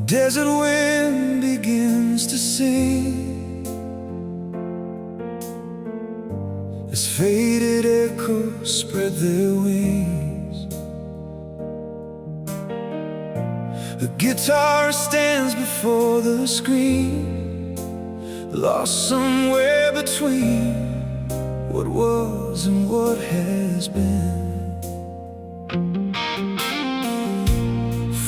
desert wind begins to sing as faded echoes spread their wings. The guitar stands before the screen, lost somewhere between what was and what has been.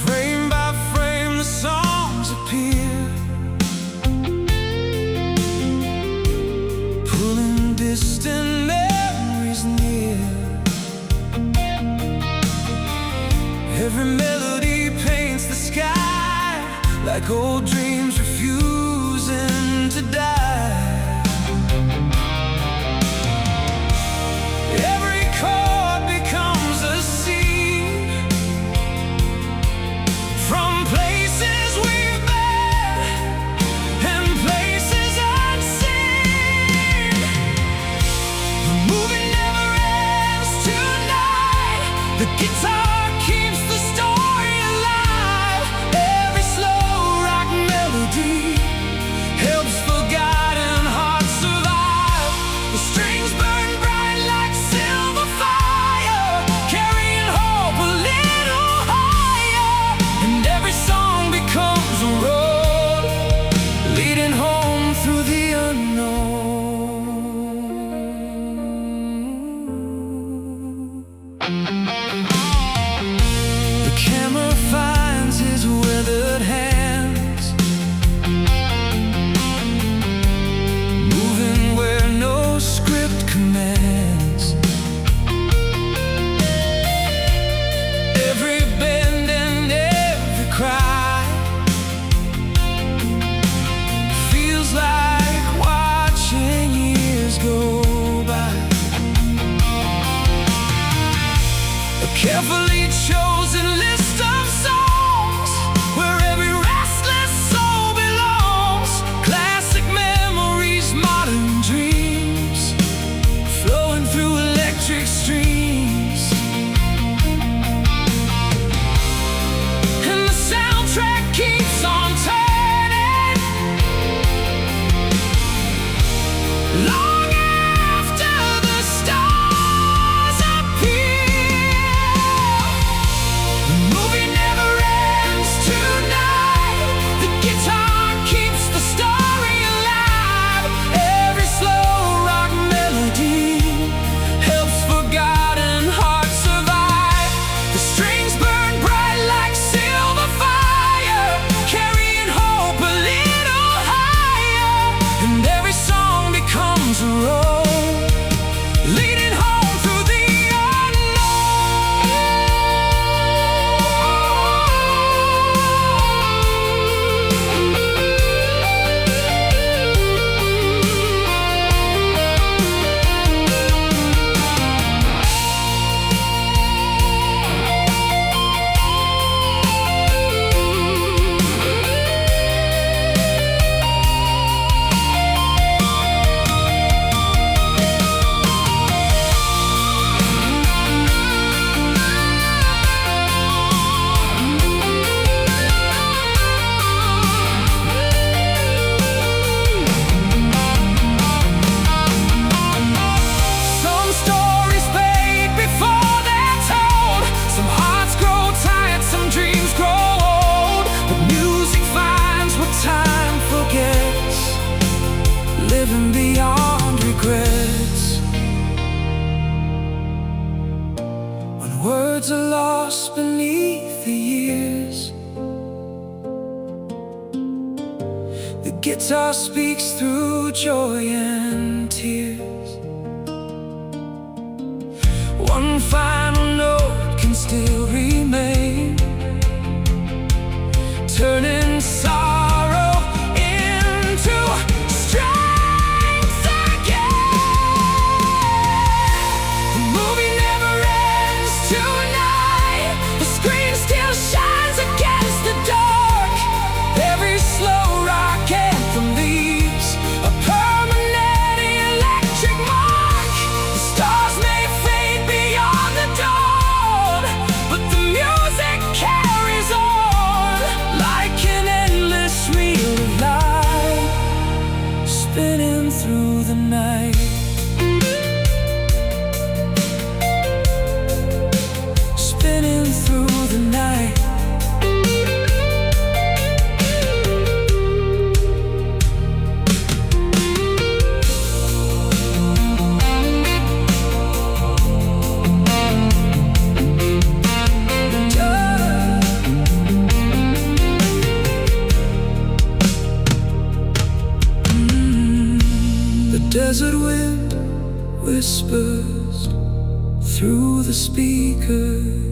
Frame by frame the songs appear, pulling distant memories near. Every melody paints the sky like old dreams refusing to die. Every chord becomes a scene from places we've been and places unseen. The movie never ends tonight. The guitar keeps the story alive. Every slow rock melody helps forgotten hearts survive. The strings burn bright like silver fire, carrying hope a little higher. And every song becomes a road leading home through the unknown. The camera finds his weathered hands, moving where no script commands. Every bend and every cry feels like watching years go by. A carefully chosen list of songs where every restless soul belongs. Classic memories, modern dreams, flowing through electric streams. And the soundtrack keeps on turning long after the stars appear. The movie never ends tonight. The guitar keeps the story alive. Every slow rock melody helps forgotten hearts survive. The strings burn bright like silver fire, carrying hope a little higher. And every song becomes a road leading home through the Some stories fade before they're told. Some hearts grow tired, some dreams grow old. But music finds what time forgets, living beyond regrets. When words are lost beneath the years, the guitar speaks through joy and tears. One final note can still remain, turning sorrow into strength again. The movie never ends tonight. The screen still shines against the dark. Every slow rock anthem leaves a permanent electric desert wind whispers through the speakers.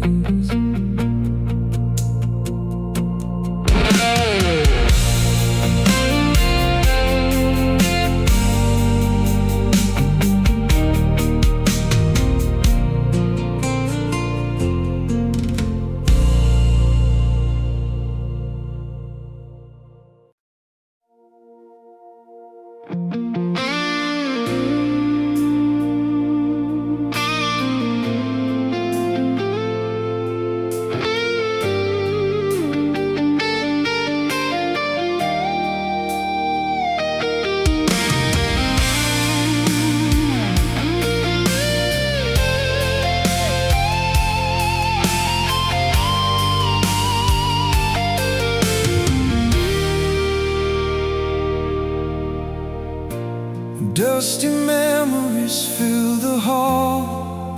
Dusty memories fill the hall.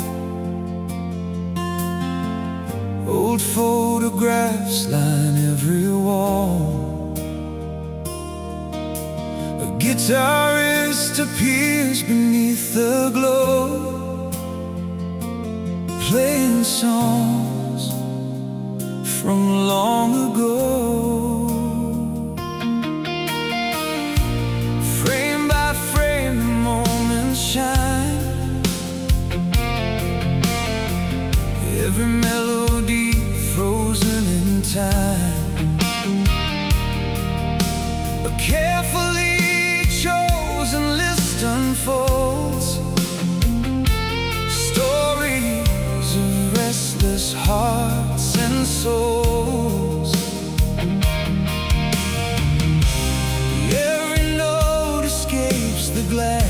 Old photographs line every wall. A guitarist appears beneath the glow, playing songs from long ago. Every melody frozen in time, a carefully chosen list unfolds, stories of restless hearts and souls. Every note escapes the glass,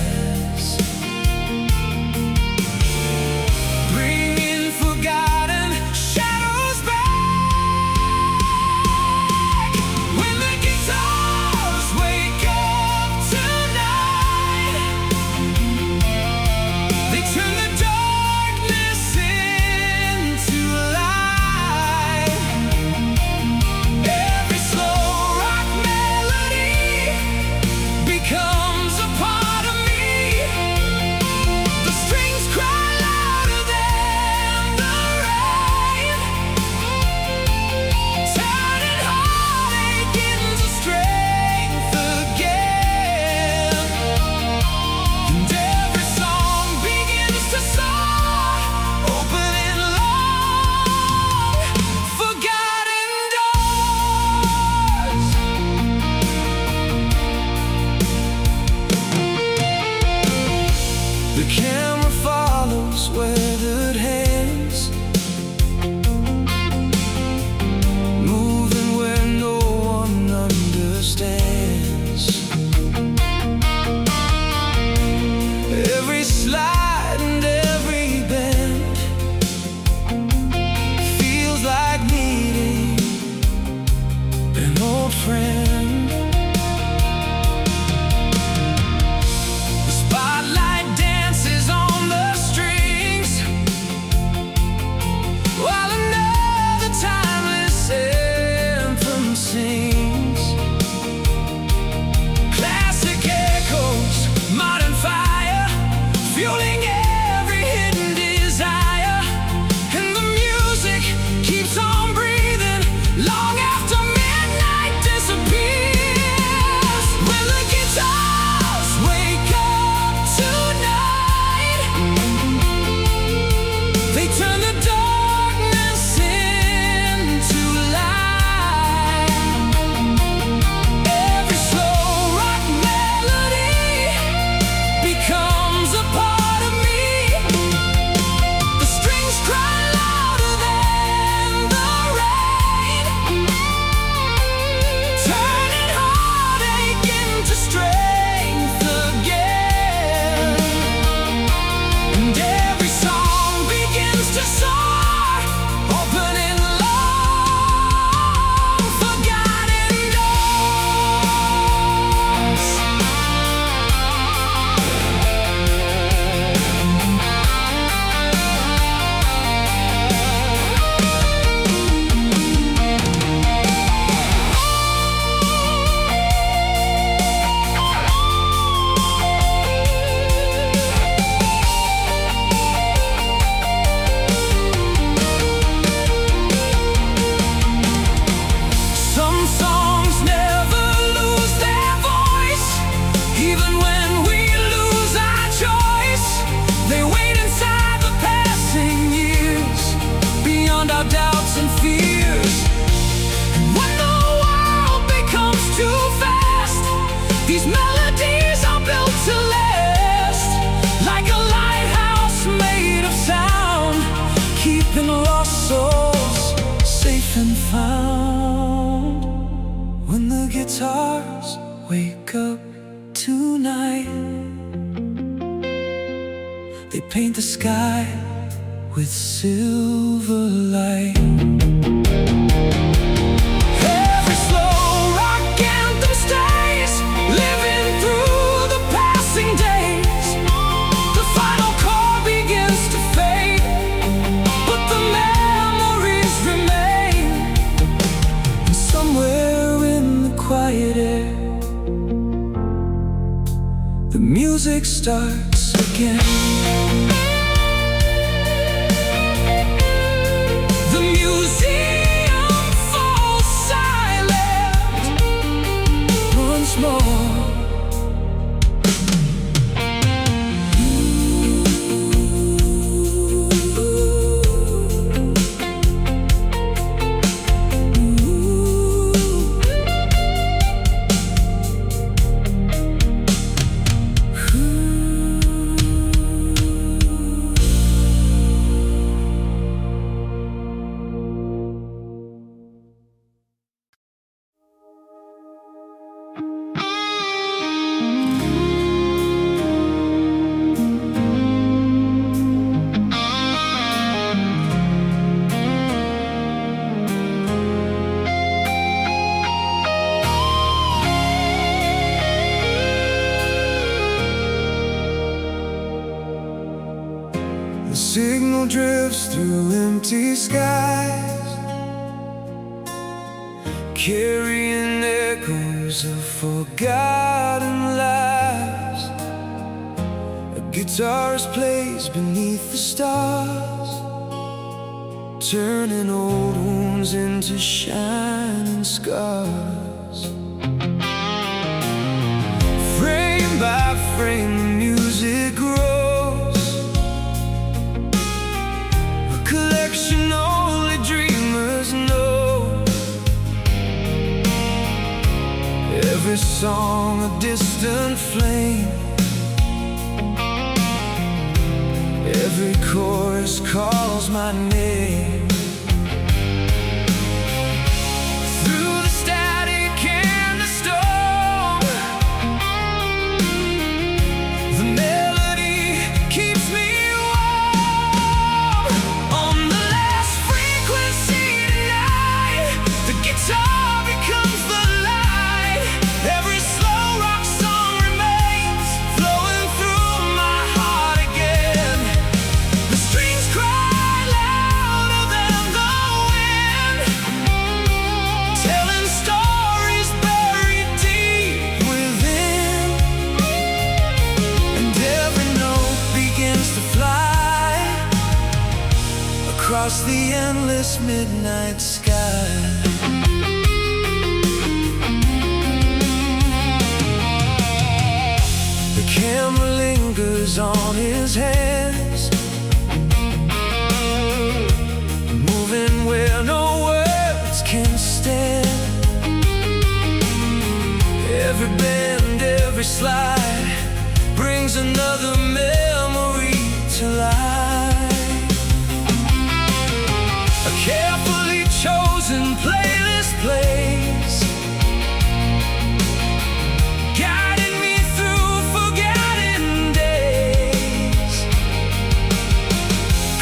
often found when the guitars wake up tonight. They paint the sky with silver light. Every slow rock anthem stays, living through the passing days. The final chord begins to fade, but the memories remain. And somewhere in the quiet air, the music starts again. The museum falls silent once more. The signal drifts through empty skies, carrying echoes of forgotten lives. A guitarist plays beneath the stars, turning old wounds into shining scars. Frame by frame, the music grows, a collection only dreamers know. Every song a distant flame, every chorus calls my name. Through the static and the storm, the melody keeps me warm. On the last frequency tonight, the guitar becomes the light. Every slow rock song remains flowing through my heart again. The strings cry louder than the wind, telling stories buried deep within. And every note begins to fly across the endless midnight sky. The camera lingers on his hands, moving where no words can stand. Every bend, every slide brings another memory to life. A carefully chosen playlist plays, guiding me through forgotten days.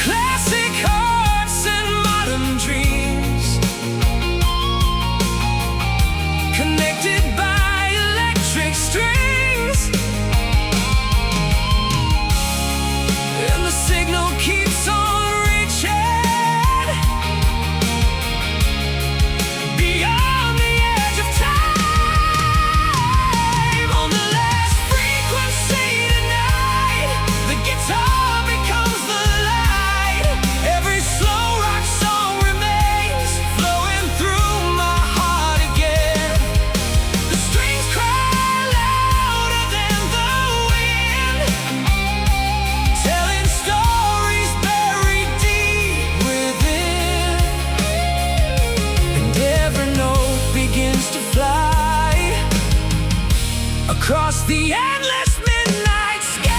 Classic hearts and modern dreams, connected by electric strings. And the signal keeps on reaching beyond the edge of time. On the last frequency tonight, the guitar becomes the light. Every slow rock song remains flowing through my heart again. The strings cry louder than the wind, telling stories buried deep within. And every note begins to fly across the endless midnight sky.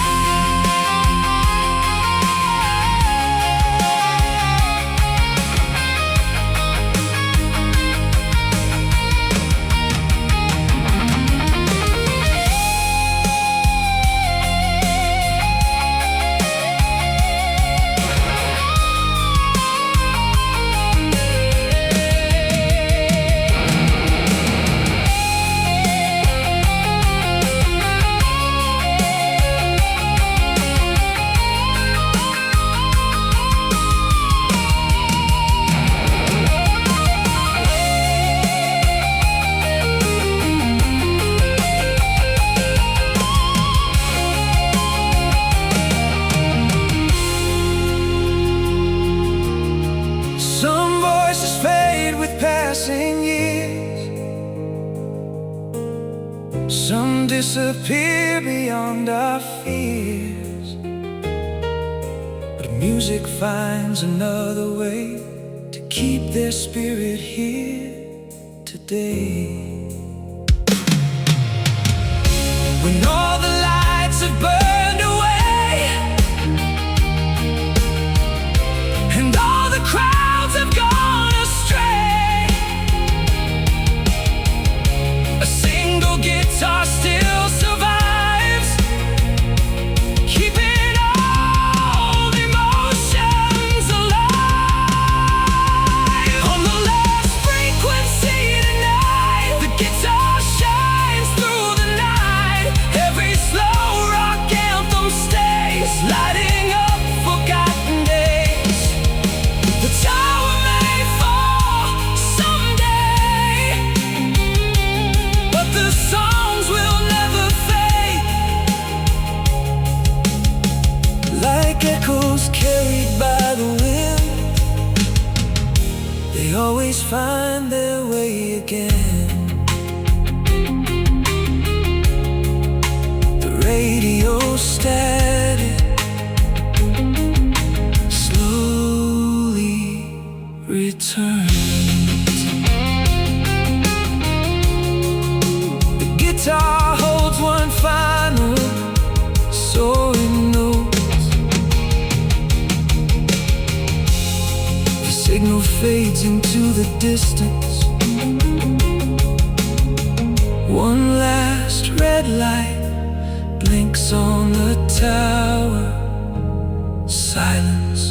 passing years. Some disappear beyond our fears, but music finds another way to keep their spirit here today. When all the lights have burned away and all the crowds have gone astray, a single guitar still survives, keeping all emotions alive. On the last frequency tonight, the guitar shines through the night. Every slow rock anthem stays, lighting up forgotten days. The tower may fall someday, but the songs will never fade. Like echoes carried by the wind, they always find their way again. The radio static slowly returns. The guitar holds one final soaring note. The signal fades into the distance. One last red light blinks on the tower. Silence.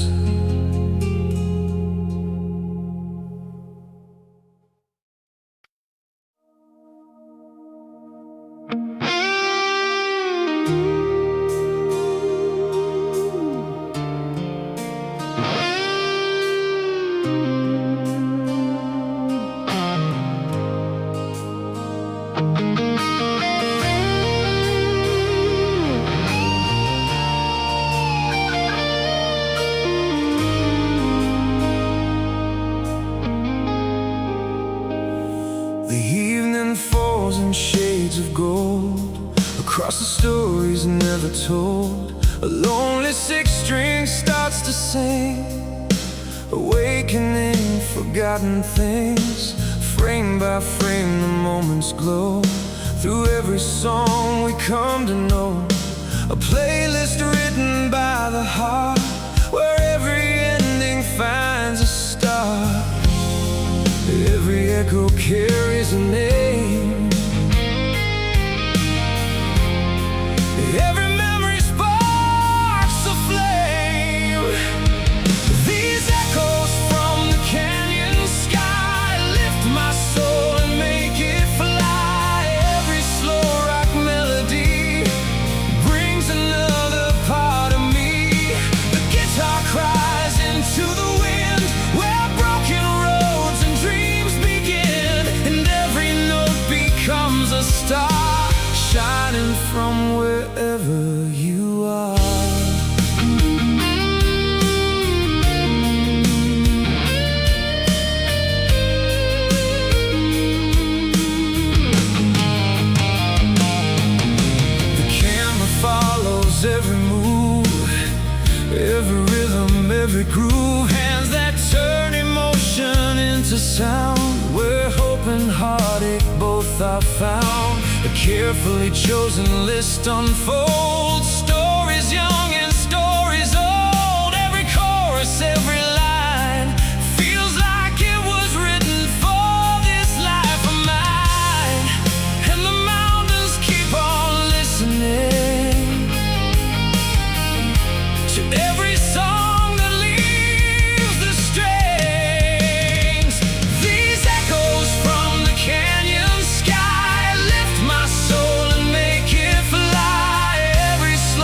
The evening falls in shades of gold across the stories never told. A lonely six-string starts to sing, awakening forgotten things. Frame by frame the moments glow. Through every song we come to know, a playlist written by the heart, where every ending finds a start. Every echo carries a name. Every memory sparks a flame. These echoes from the canyon sky lift my soul and make it fly. Every slow rock melody brings another part of me. The guitar cries into the wind, where broken roads and dreams begin, and every note becomes a star, shining from wherever you are. The camera follows every move, every rhythm, every groove. Hands that turn emotion into sound, where hope and heartache both are found. A carefully chosen list unfolds, stories young and stories old. Every chorus, every line feels like it was written for this life of mine. And the mountains keep on listening to every song that leaves the strings. These echoes from the canyon sky lift my soul and make it fly. Every slow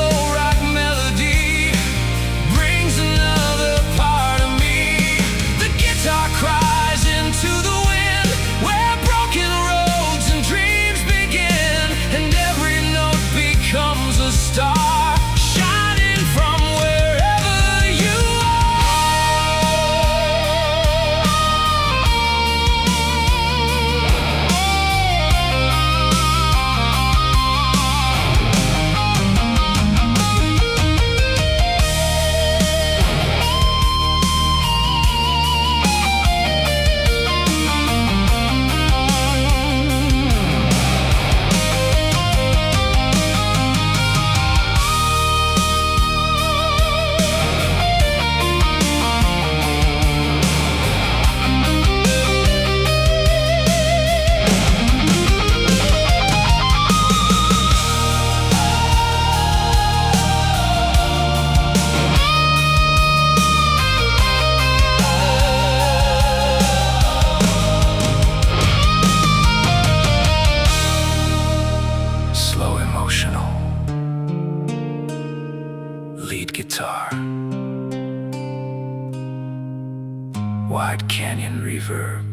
reverb.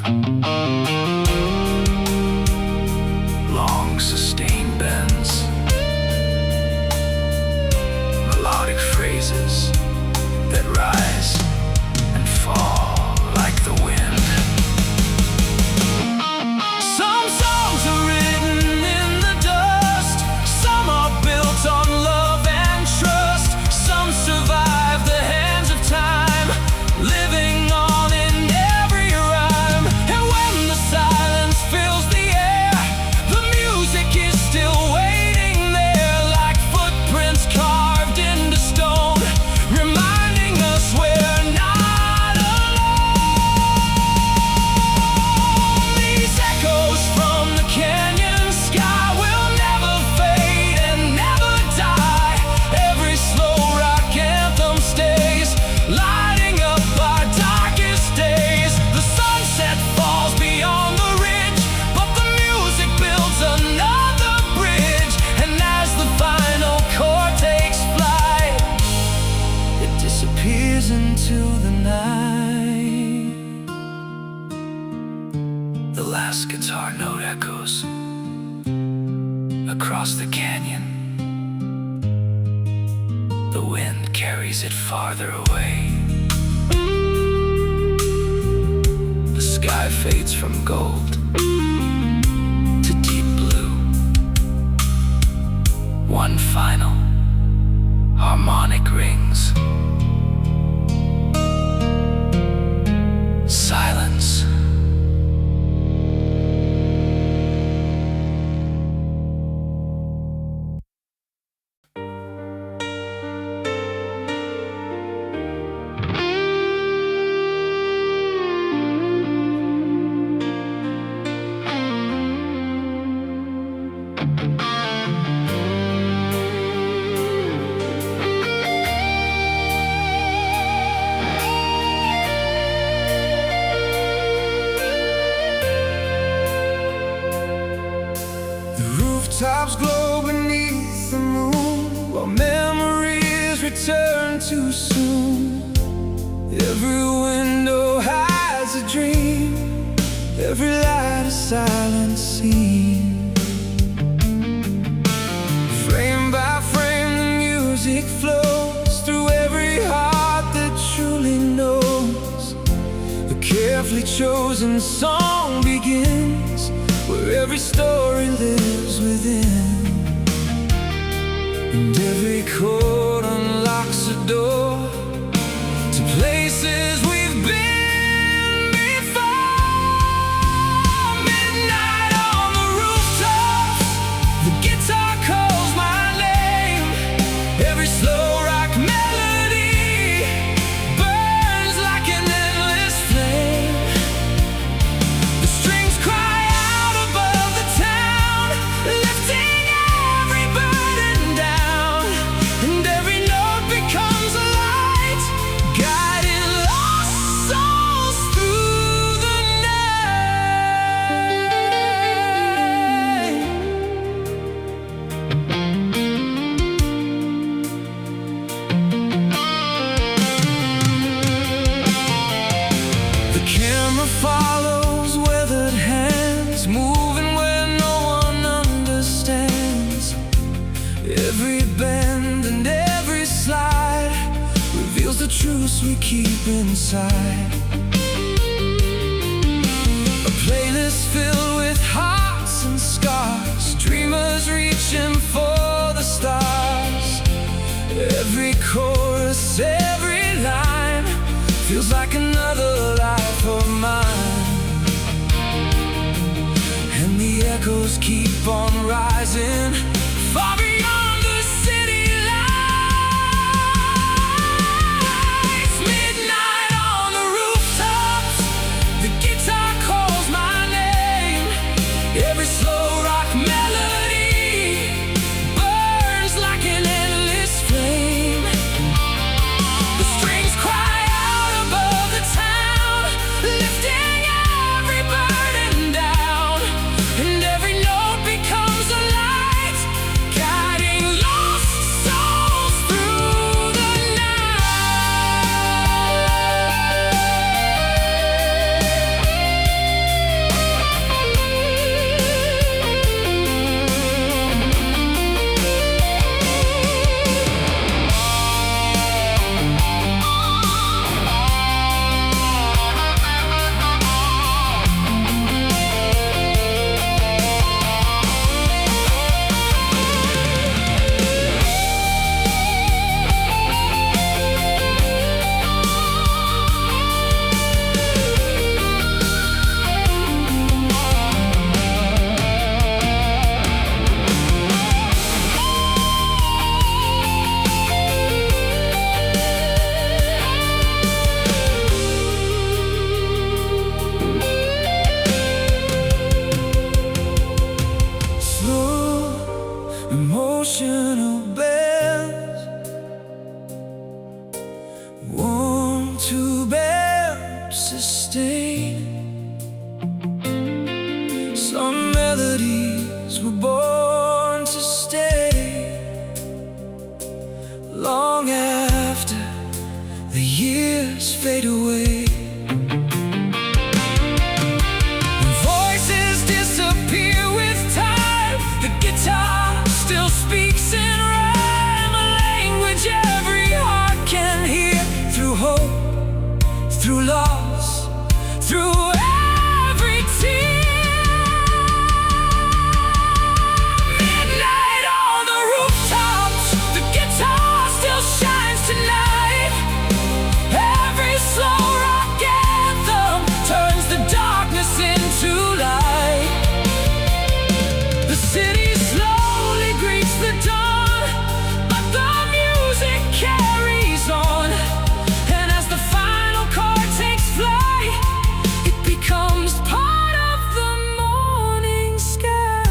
Long sustained bends, melodic phrases that rise and fall like the wind. Some songs are written in the dust, some are built on love and trust, some survive the hands of time, living on in every rhyme. And when the silence fills the air, the music is still waiting there, like footprints carved into stone, reminding us we're not alone. These echoes from the canyon sky will never fade and never die. Every slow rock anthem stays, lighting up our darkest days. The sunset falls beyond the ridge, but the music builds another bridge. And as the final chord takes flight, it disappears into the night. The last guitar note echoes across the canyon. The wind carries it farther away. The sky fades from gold to deep blue. One final harmonic rings. Silence. Rooftops glow beneath the moon, while memories return too soon. Every window has a dream, every light a silent scene. Frame by frame the music flows through every heart that truly knows. The carefully chosen song begins where every story lives within, and every chord unlocks a door to places we've been before. Midnight on the rooftops, the guitar calls my name. Every slow rock melody burns like an endless flame. The strings cry out above the town, lifting every burden down, and every note becomes a light, guiding lost souls through the night. The camera follows weathered hands, moving where no one understands. Every bend and every slide reveals the truths we keep inside. A playlist filled with hearts and scars, dreamers reaching for the stars. Every chorus, every line feels like another life of mine. And the echoes keep on rising, far beyond the city lights. Midnight on the rooftops, the guitar calls my name. Every slow rock melody burns like an endless flame. The strings cry out above the town, lifting every burden down, and every note becomes a light, guiding fade away. Voices disappear with time. The guitar still speaks in rhyme, a language every heart can hear. Through hope, through loss, through every tear. Midnight on the rooftops, the guitar still shines tonight. Every slow rock anthem turns the darkness into light. The city slowly greets the dawn, but the music carries on. And as the final chord takes flight, it becomes part of the morning sky.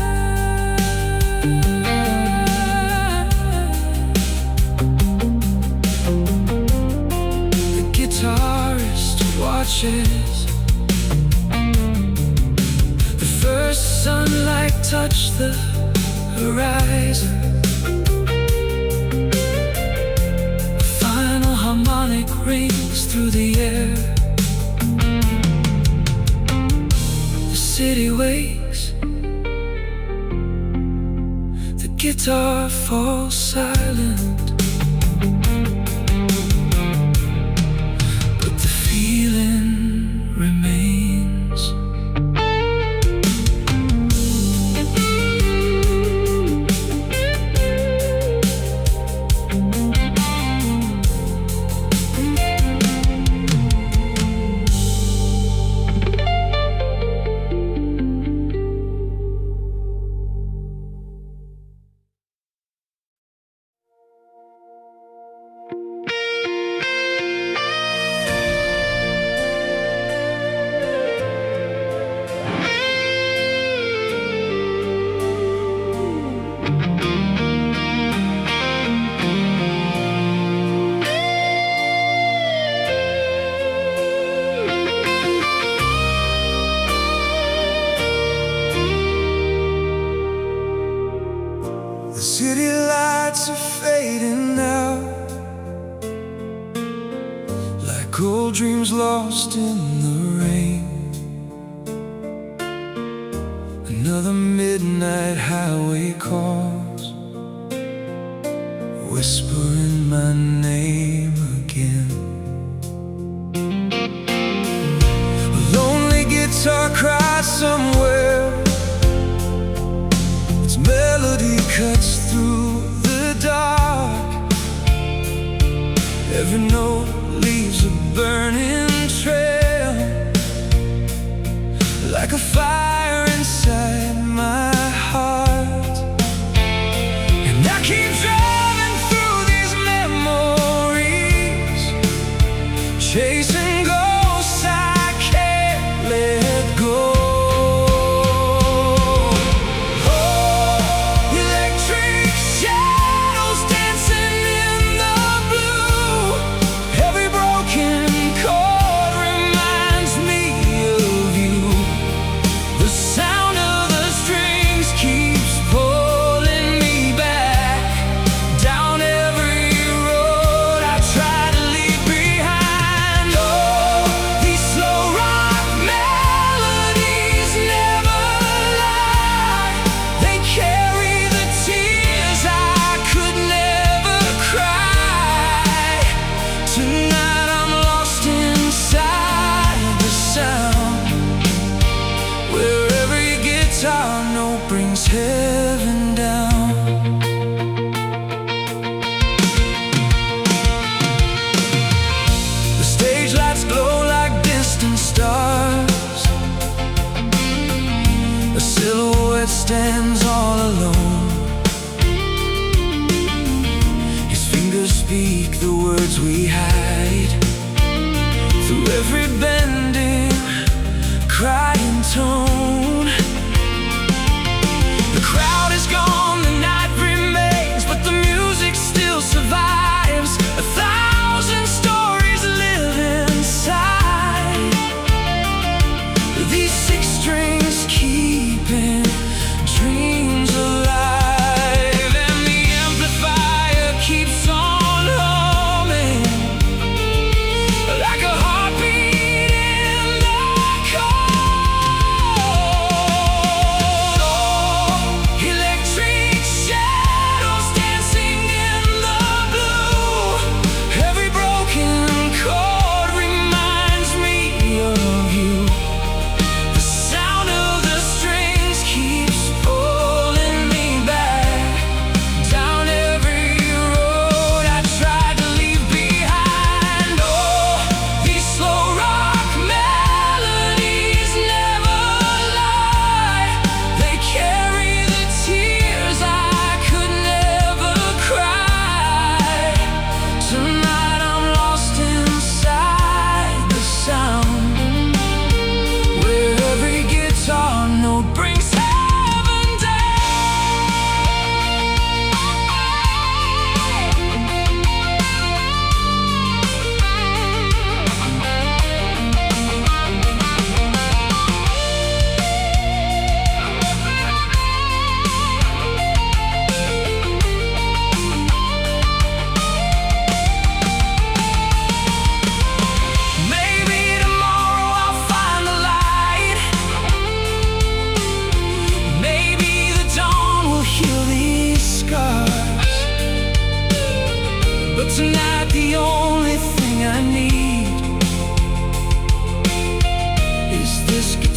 The guitarist watches the first sunlight touch the horizon. A final harmonic rings through the air. The city wakes, the guitar falls silent, but the feeling remains. The city lights are fading out, like old dreams lost in the rain. Another midnight highway calls, whispering my name again. A lonely guitar cries somewhere, its melody cuts through the dark. Every note leaves a burning trail, like a fire inside my heart. And I keep driving through these memories, chasing ghosts I can't let go. Electric shadows dancing in the blue. Every broken chord reminds me of you. The sound of the strings keeps pulling me back down every road I try to leave behind. Oh, these slow rock melodies never lie. They carry the tears I could never cry. Tonight I'm lost inside the sound, where every guitar note brings heaven down. The stage lights glow like distant stars. A silhouette stands all alone. His fingers speak the words we hide through every bending, crying tone. The crowd is gone, the night remains, but the music still survives. 1,000 stories live inside these six strings, keeping dreams alive. And the amplifier keeps on humming, like a heart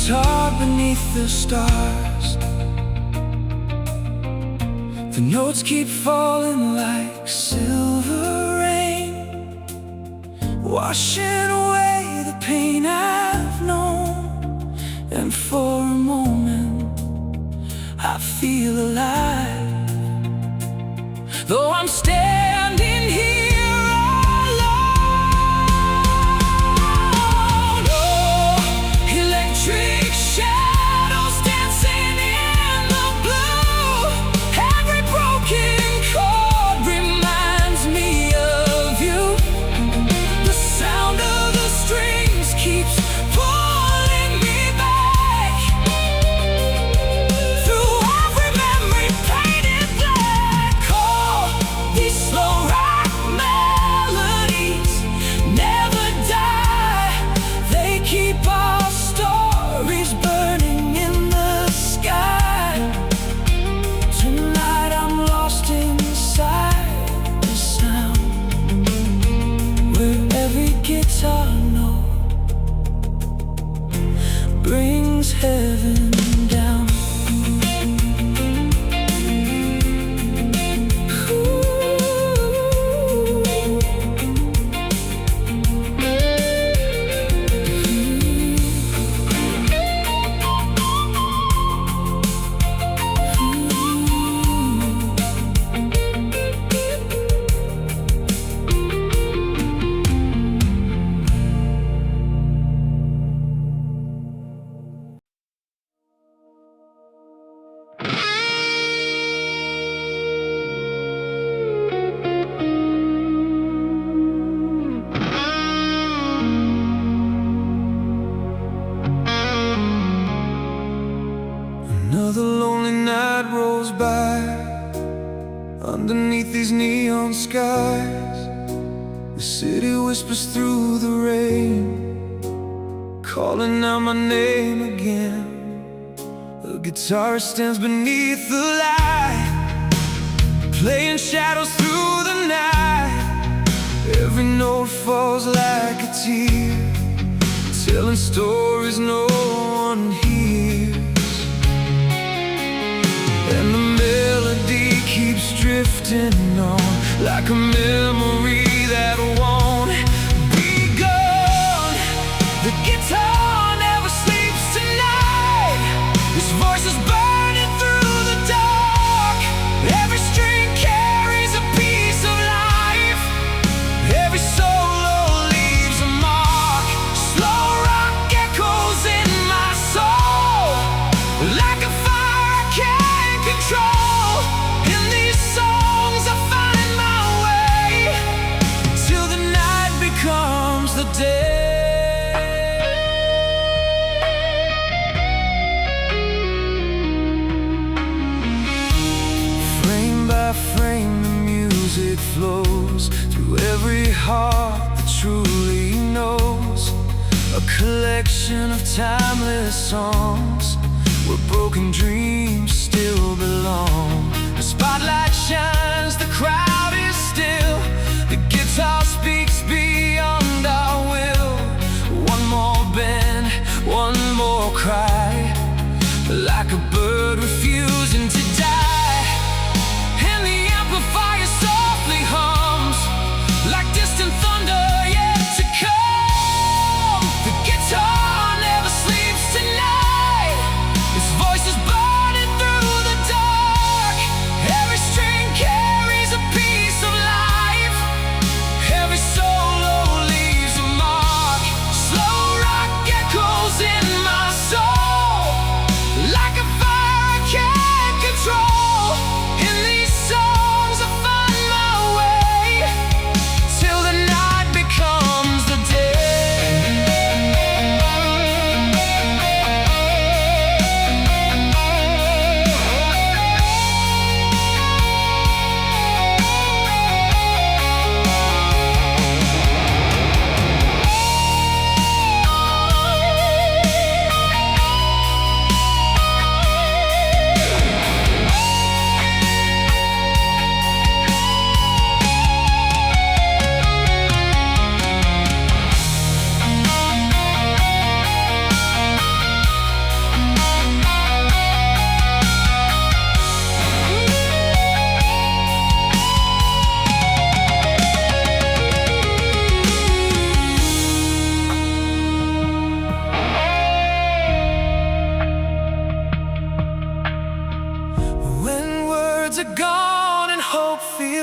guitar beneath the stars. The notes keep falling like silver rain, washing away the pain I've known. And for a moment I feel alive, though I'm standing here alone. Oh, electric shadows dancing in the blue. Every broken chord reminds me of you. The sound of the strings keeps pulling me back through every memory painted black. Oh, these slow rock melodies never die. They keep our stories burning in the sky. Tonight I'm lost inside the sound, where every guitar note brings heaven down. Another lonely night rolls by underneath these neon skies. The city whispers through the rain, calling out my name again. A guitarist stands beneath the light, playing shadows through the night. Every note falls like a tear, telling stories no one hears. And the melody keeps drifting on, like a memory that won't be gone. The guitar never sleeps tonight. His voice is burning through the dark. Every string carries a piece of life. Every solo leaves a mark. Slow rock echoes in my soul, like a fire I can't control. In these songs I find my way, till the night becomes the day. Frame by frame the music flows through every heart that truly knows. A collection of timeless songs where broken dreams still belong. The spotlight shines, the crowd is still. The guitar speaks beyond our will. One more bend, one more cry, like a bird refusing to die. And the amplifier softly hums, like distant thunder yet to come. The guitar never sleeps tonight. Its voice is burning through the dark. Every string carries a piece of life. Every solo leaves a mark. Slow rock echoes in my soul, like a fire I can't control.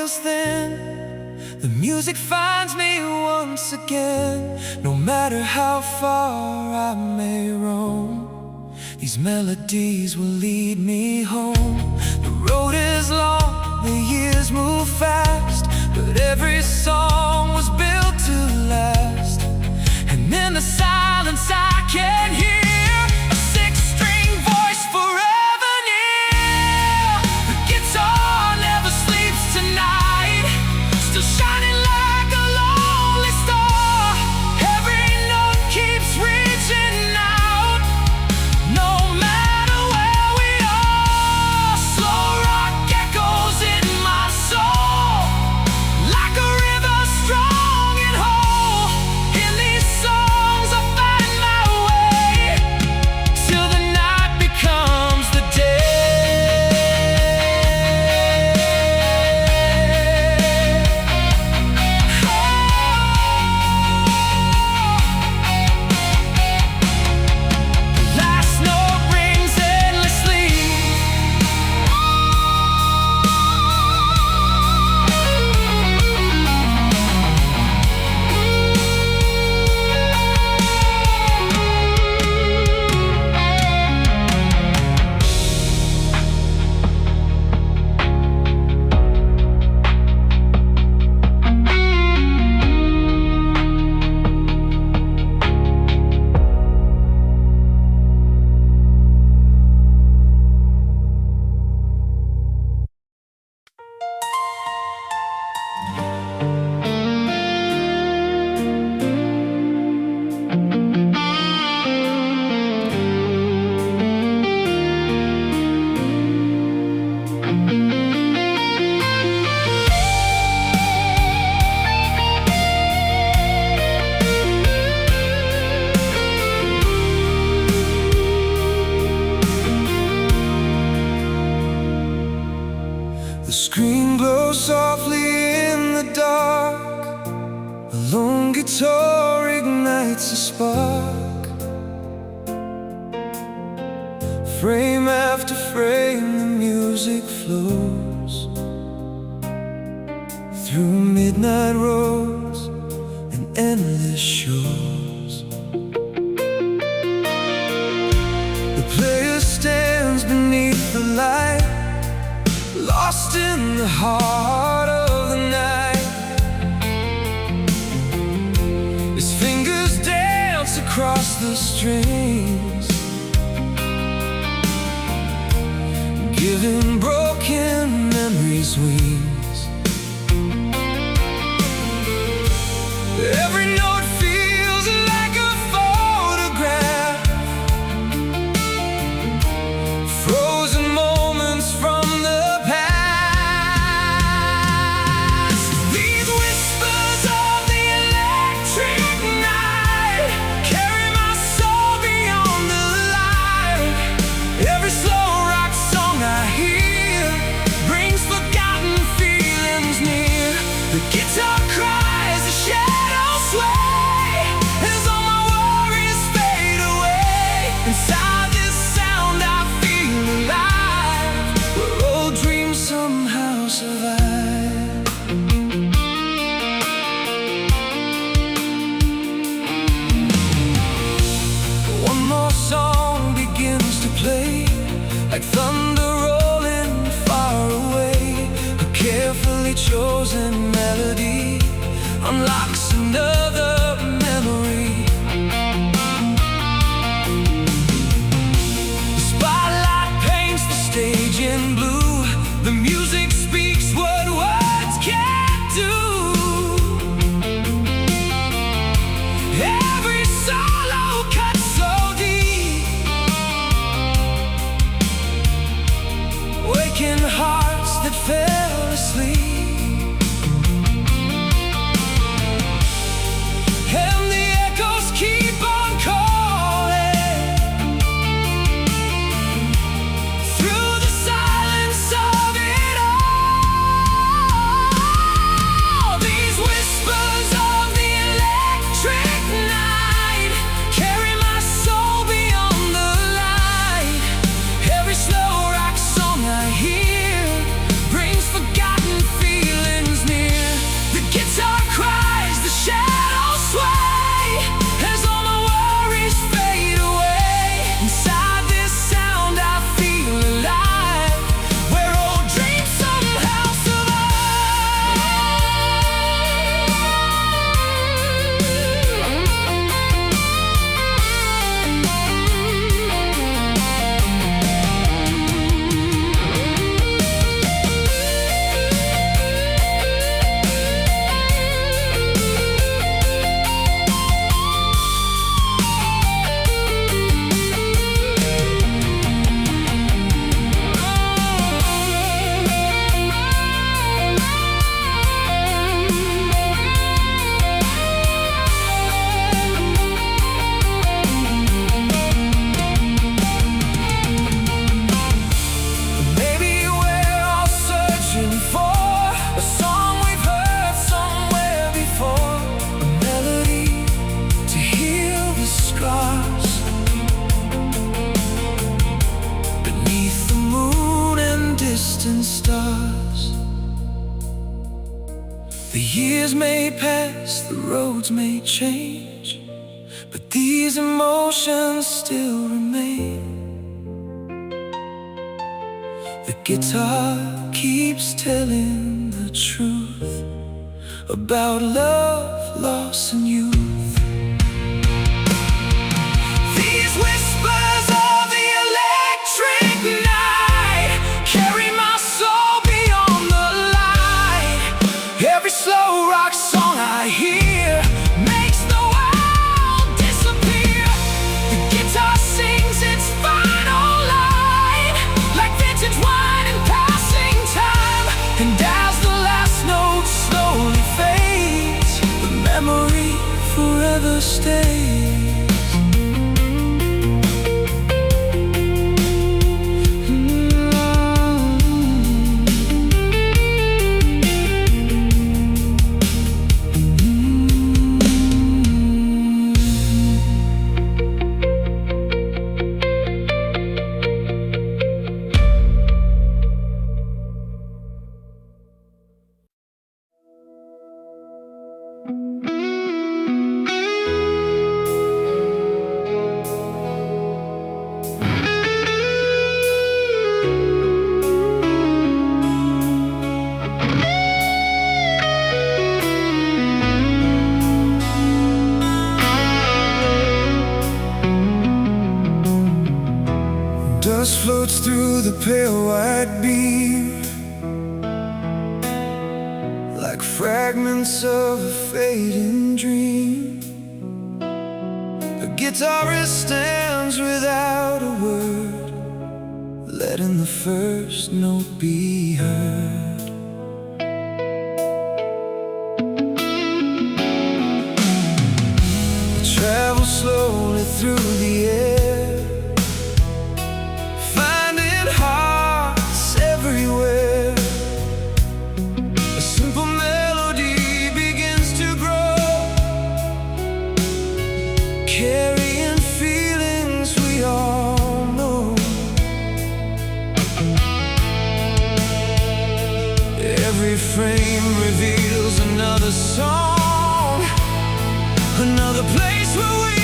feels thin, the music finds me once again. No matter how far I may roam, these melodies will lead me home. The road is long, the years move fast, but every song was built to last. And in the silence I can hear a six-string voice forever near. The guitar never sleeps tonight, still shining like a lonely star. Every note keeps reaching out, no matter where we are. Slow rock echoes in my soul, like a river strong and whole. In these songs I find my way, till the night becomes the day. The last note rings endlessly, the screen glows softly in the dark. A lone guitar ignites a spark. Frame after frame, the music flows through midnight roads and endless shores. The player stands beneath the light, lost in the heart of the night. His fingers dance across the strings, giving broken memories wings. Every note feels like a photograph, frozen moments from the past. These whispers of the electric night carry my soul beyond the light. Every slow rock song I hear brings forgotten feelings near. The guitar cries, the shadows sway as all my worries fade away. Inside this sound I feel alive, where old dreams somehow survive. One more song begins to play, like thunder rolling far away. A carefully chosen melody unlocks another memory. The spotlight paints the stage in blue. The music speaks what words can't do. Every solo cuts so deep, waking hearts that fell asleep. years may pass, the roads may change, but these emotions still remain. The guitar keeps telling the truth about love, loss, and youth. These whispers of the electric night carry my soul beyond the light. Every slow rock song I hear makes the world disappear. The guitar sings its final line like vintage wine in passing time. And as the last note slowly fades, the memory forever stays. Dust floats through the pale white beam like fragments of a fading dream. The guitarist stands without a word, letting the first note be heard. I travel slowly through the air, everywhere. A simple melody begins to grow, carrying feelings we all know. Every frame reveals another song, another place where we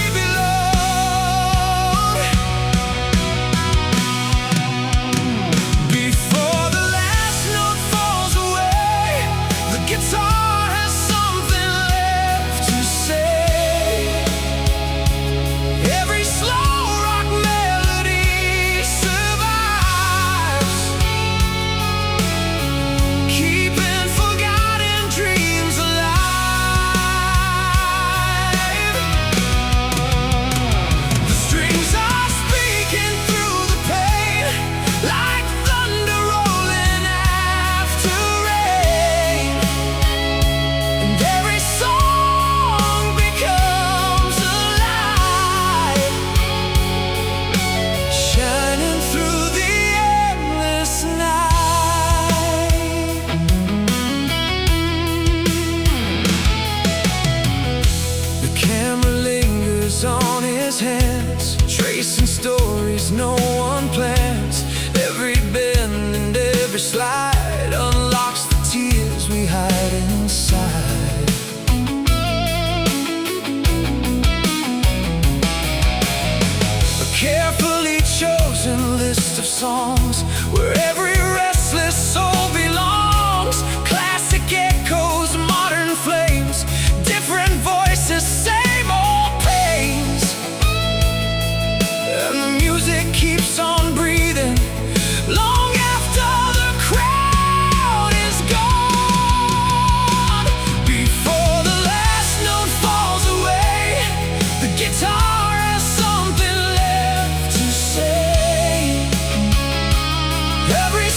on his hands, tracing stories no one plans. Every bend and every slide unlocks the tears we hide inside. A carefully chosen list of songs where every restless soul belongs. Classic echoes, modern flames, different voices, same old pains. And the music keeps on breathing long after the crowd is gone. Before the last note falls away, the guitar has something left to say. Every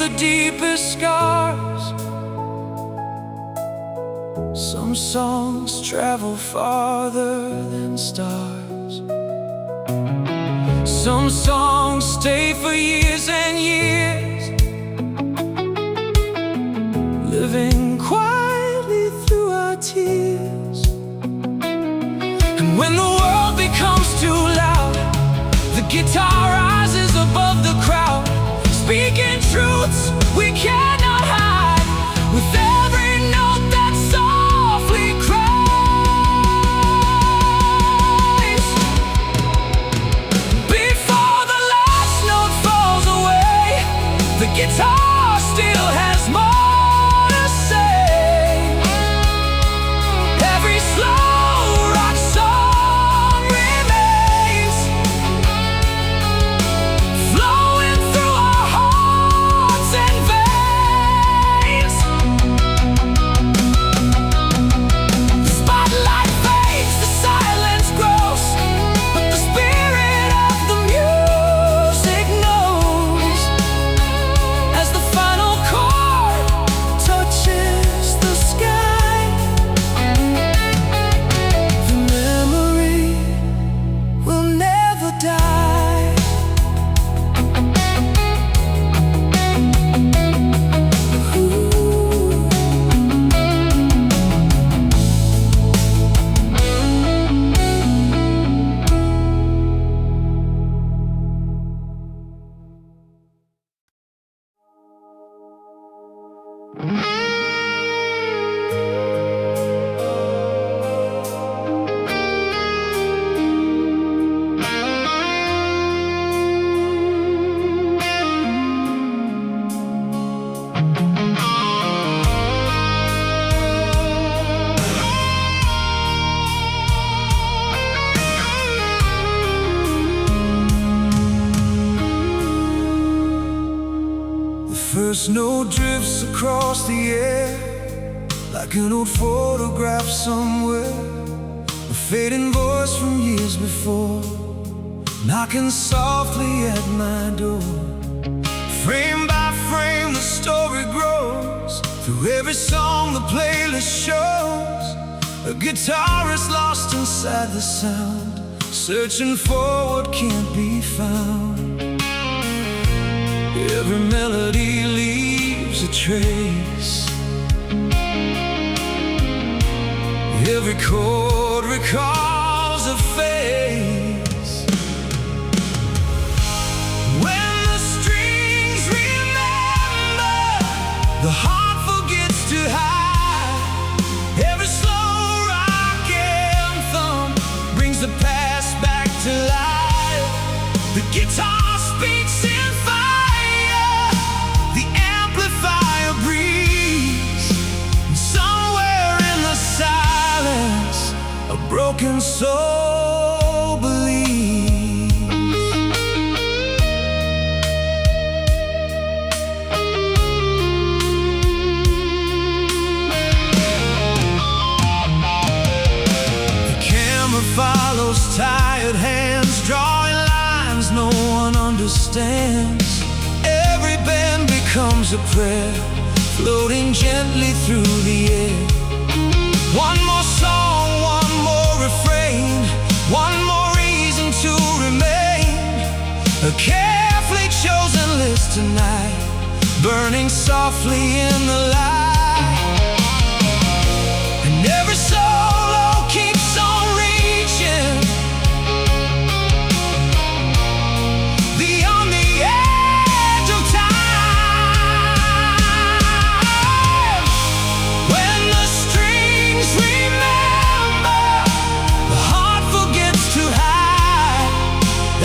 the deepest scars. Some songs travel farther than stars. Some songs stay for years and years, living quietly through our tears. And when the world becomes too loud, the guitar rises above the crowd, speaking truths we cannot hide, with every note that softly cries. Before the last note falls away, the guitar still has more to say. Every slow rock song remains, flowing through our hearts and veins. The spotlight fades, the silence grows, but the spirit of the music knows. As the final chord touches the sky, the memory will never die. The first note drifts across the air, like an old photograph somewhere. A fading voice from years before, knocking softly at my door. Frame by frame the story grows, through every song the playlist shows. A guitarist lost inside the sound, searching for what can't be found. Every melody leaves a trace, every chord recalls a face. When the strings remember, the heart forgets to hide. Every slow rock anthem brings the past back to life. The guitar speaks in fire, the amplifier breathes, and somewhere in the silence a broken soul believes. The camera follows tired hands, drawing lines no one understands. Every bend becomes a prayer, floating gently through the air. One more song, one more refrain, one more reason to remain. A carefully chosen list tonight, burning softly in the light. And every solo keeps on reaching beyond the edge of time. When the strings remember, the heart forgets to hide.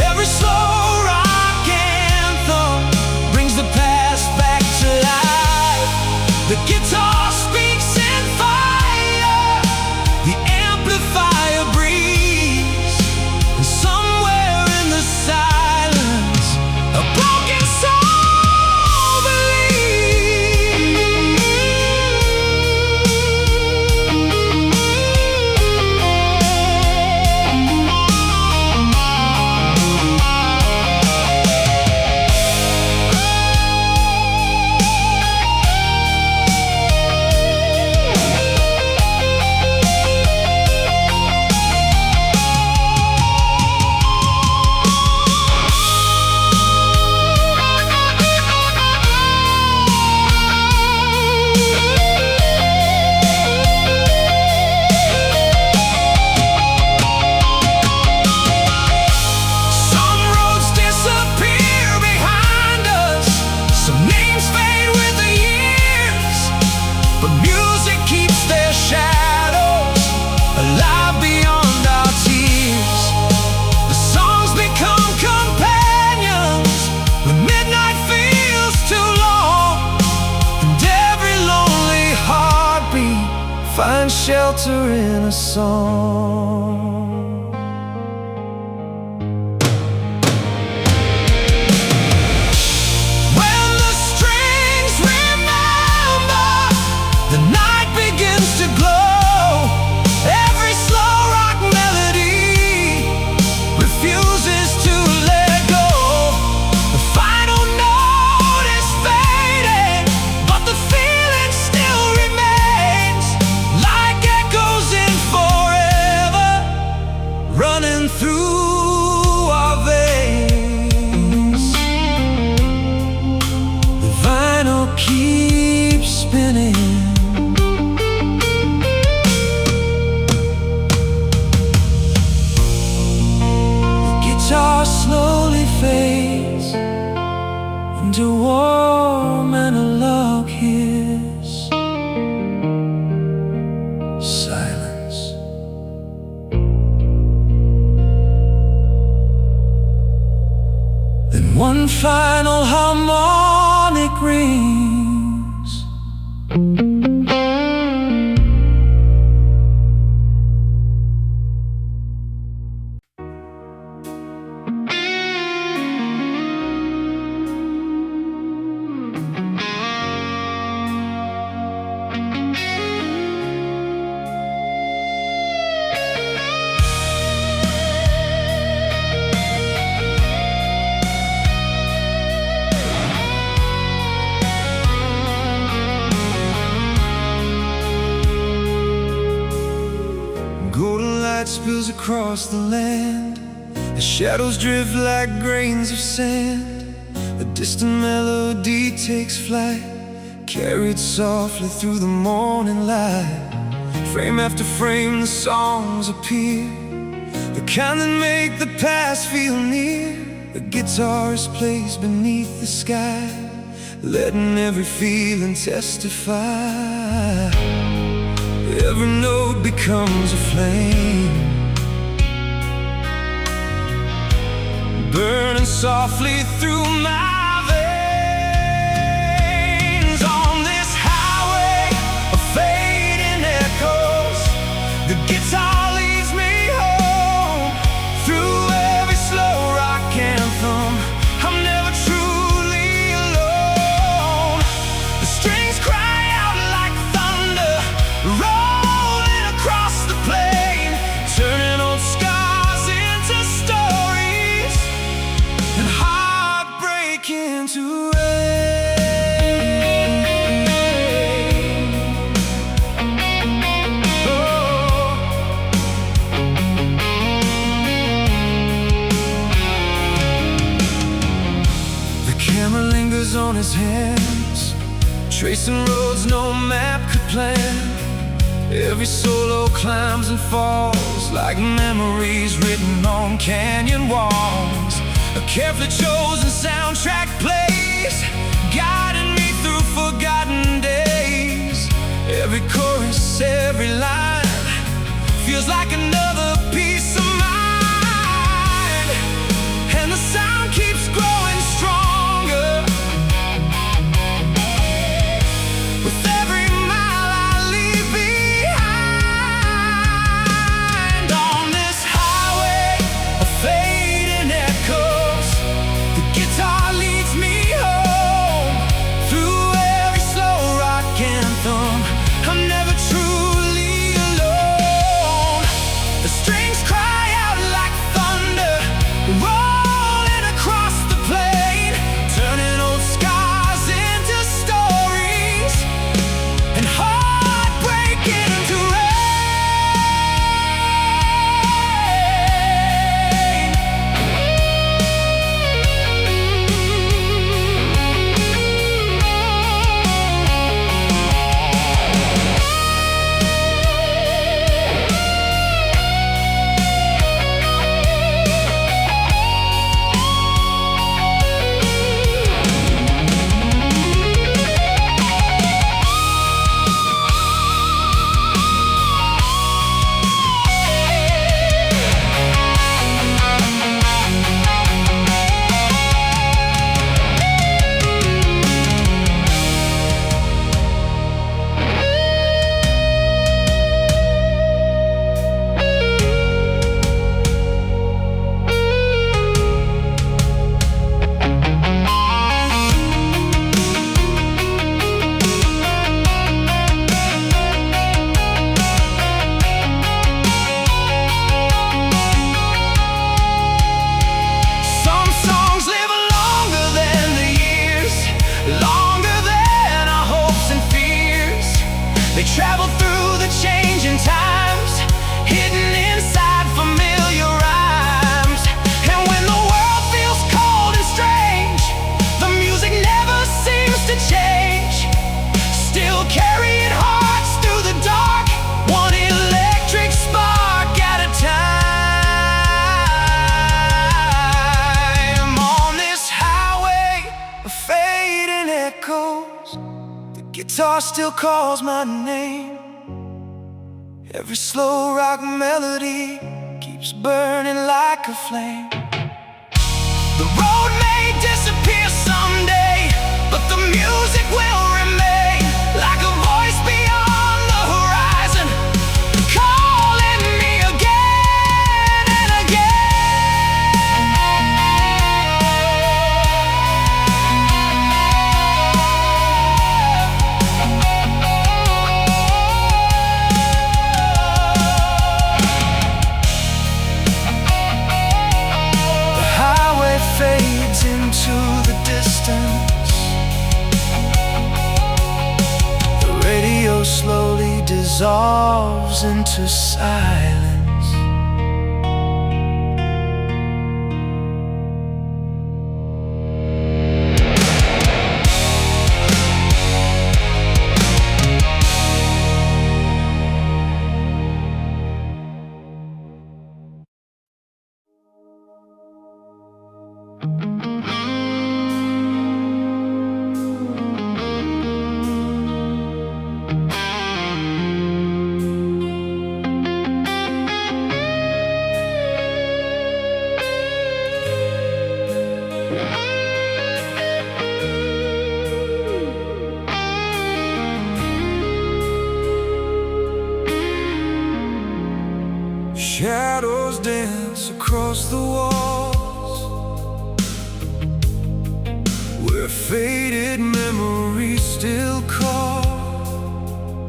Every slow rock anthem brings the past back to life. The shelter in a song. When the strings remember, the night begins to glow. Every slow rock melody refuses to let go. The final note is fading, but the feeling still remains, like echoes in forever, running through our veins. The vinyl keeps spinning. Guitar slowly fades into warm analog kiss. Silence. Then one final harmonic rings. Golden light spills across the land. The shadows drift like grains of sand. A distant melody takes flight, carried softly through the morning light. Frame after frame the songs appear, the kind that make the past feel near. The guitarist plays beneath the sky, letting every feeling testify. Every note becomes a flame, burning softly through my veins. On this highway of fading echoes, the guitar leads me home. Through every slow rock anthem, I'm never truly alone. The strings cry out like thunder, rolling across the plain, turning old scars into stories and heartbreak into rain. Oh. The camera lingers on his hands, tracing roads no map could plan. Every solo climbs and falls like memories written on canyon walls. A carefully chosen soundtrack plays, guiding me through forgotten days. Every chorus, every line feels like another piece of mine, and the sound keeps growing stronger. With every mile I leave behind. On this highway of fading echoes, the guitar leads me home. echoes, the guitar still calls my name. Every slow rock melody keeps burning like a flame. The road may disappear someday, but the music will remain, like a voice beyond the horizon, calling me again and again. The highway fades into the distance. The radio slowly dissolves into silence. Shadows dance across the walls, where faded memories still call.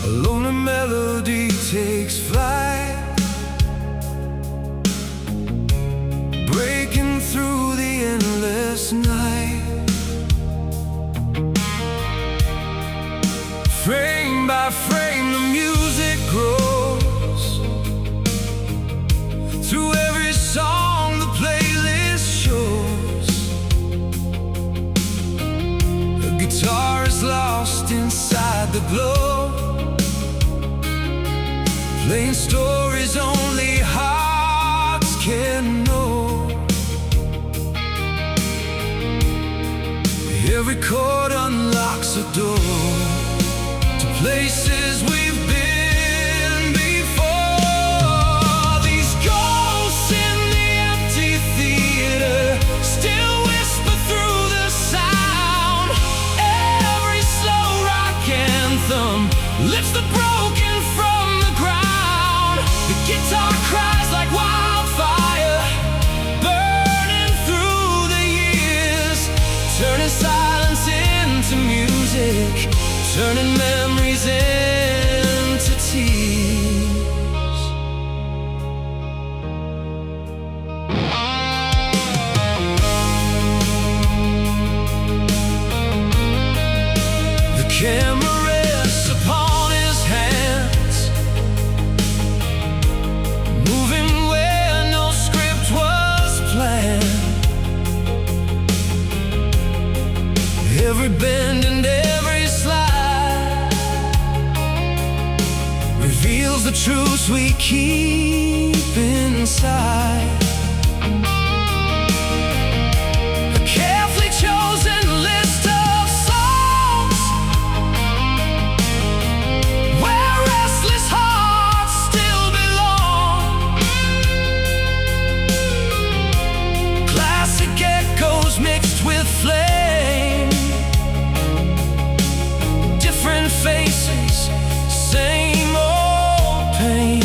A lonely melody takes flight, breaking through the endless night. Frame by frame, the music grows. Through every song the playlist shows, the guitar is lost inside the glow, playing stories only hearts can know. Every chord unlocks a door to places we've been before. These ghosts in the empty theater still whisper through the sound. Every slow rock anthem lifts the broken from the ground. The guitar cries like wildfire, burning through the years, turning silence into music, turning memories into tears. The camera rests upon his hands, moving where no script was planned. Every bend and every slide reveals the truths we keep inside. A carefully chosen list of songs, where restless hearts still belong. Classic echoes mixed with flame, different faces, same old pain.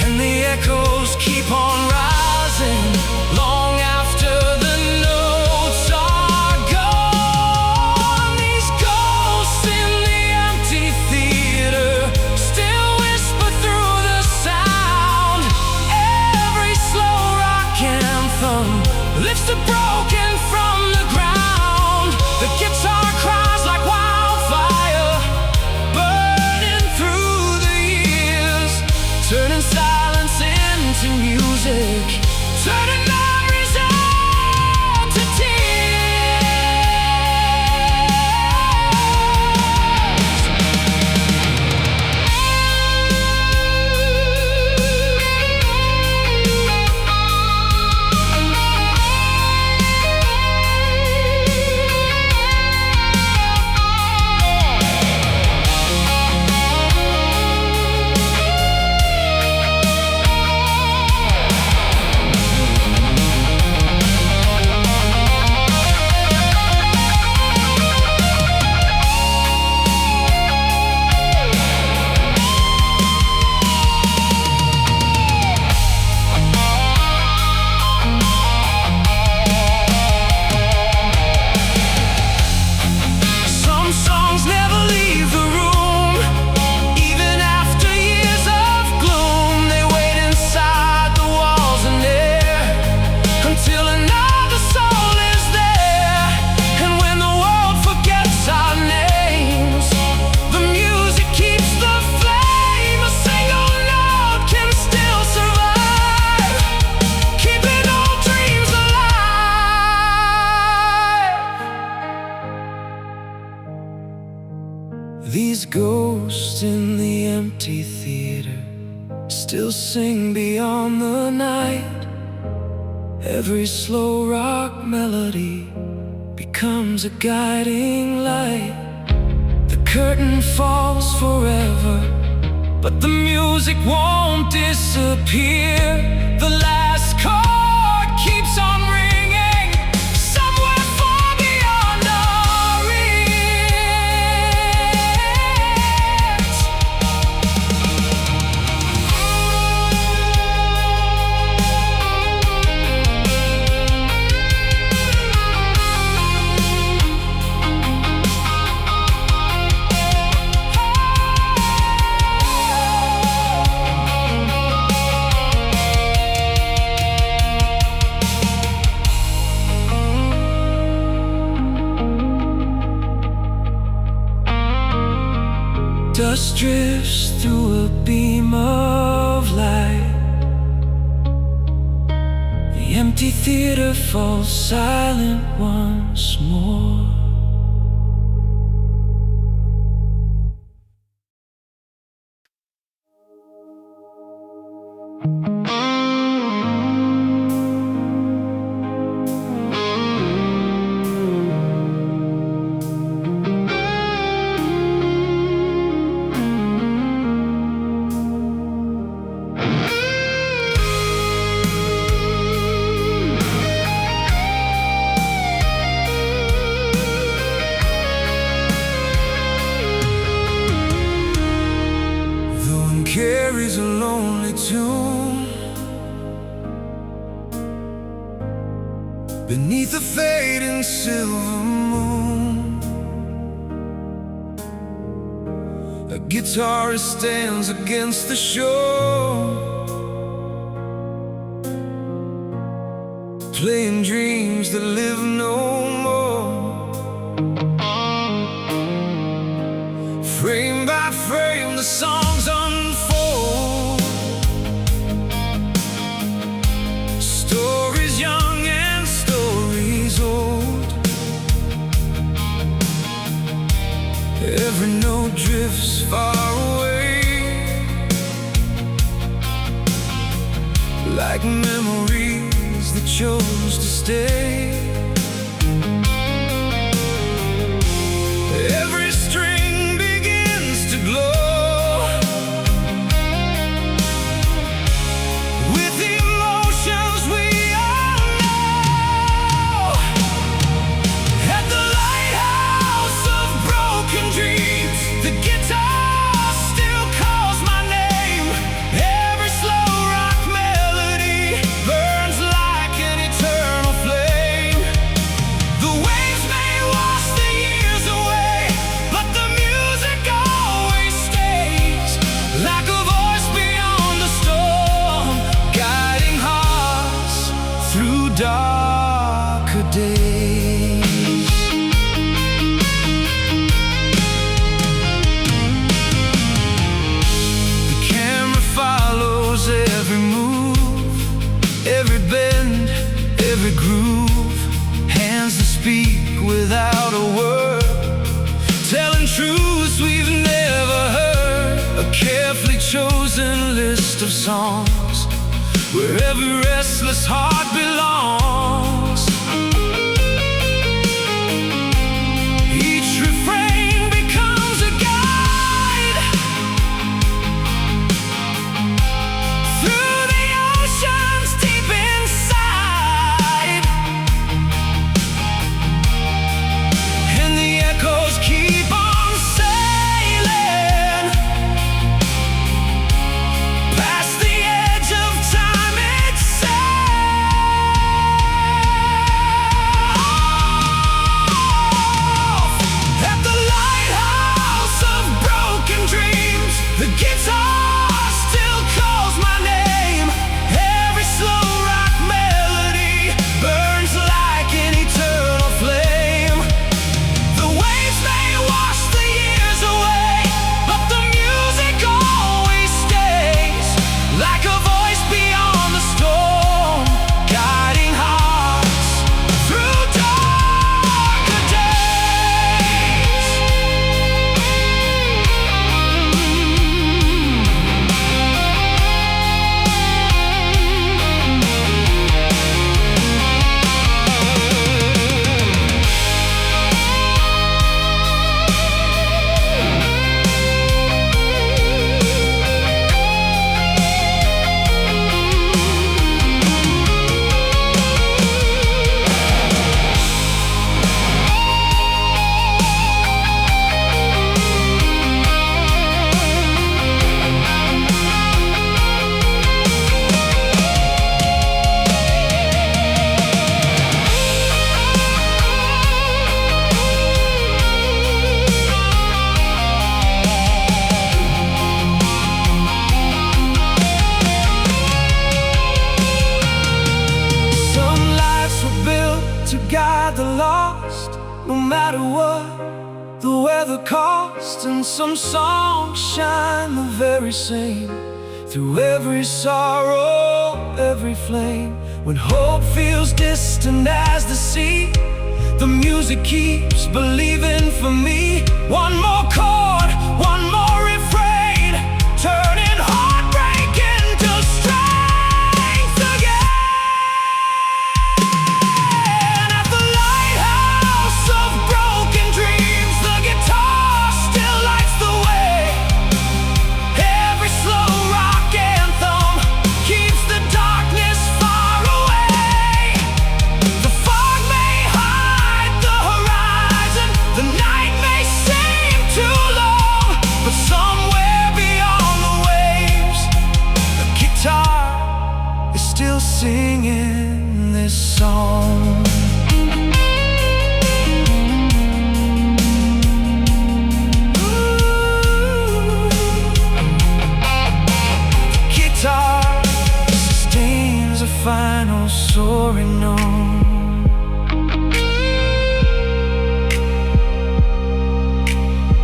And the echoes keep on rising long after the notes are gone. These ghosts in the empty theater still whisper through the sound. Every slow rock anthem lifts the broken from the ground. The guitar cries like wildfire, burning through the years, turning silence into music, turning memories into tears. These ghosts in the empty theater still sing beyond the night. Every slow rock melody becomes a guiding light. The curtain falls forever, but the music won't disappear. The last chord keeps on ringing somewhere far beyond our ears. Dust drifts through a beam of light. The empty theater falls silent once more. Carries a lonely tune beneath a fading silver moon. A guitarist stands against the shore, playing dreams that live no more. Frame by frame the songs unfold, stories young and stories old. Every note drifts far away, like memories that chose to stay. Every string begins to glow with emotions we all know. At the lighthouse of broken dreams, the guitar still calls my name. Every slow rock melody burns like an eternal flame. The waves may wash the years away, but the music always stays, like a voice beyond the storm, guiding hearts through darker days. The camera follows every move, every bend, every groove. Hands that speak without a word, telling truths we've never heard. A carefully chosen list of songs where every restless heart belongs. Each refrain becomes a guide through the oceans deep inside, and the echoes keep on sailing past the edge of time itself. guide the lost, no matter what the weather costs. And some songs shine the very same through every sorrow, every flame. When hope feels distant as the sea, the music keeps believing for me. One more chord, one more refrain, turning heartbreak into strength again. At the lighthouse of broken dreams, the guitar still lights the way. Every slow rock anthem keeps the darkness far away. The fog may hide the horizon, the night may seem too long, but somewhere beyond the waves, the guitar is still singing this song. Guitar sustains a final soaring note.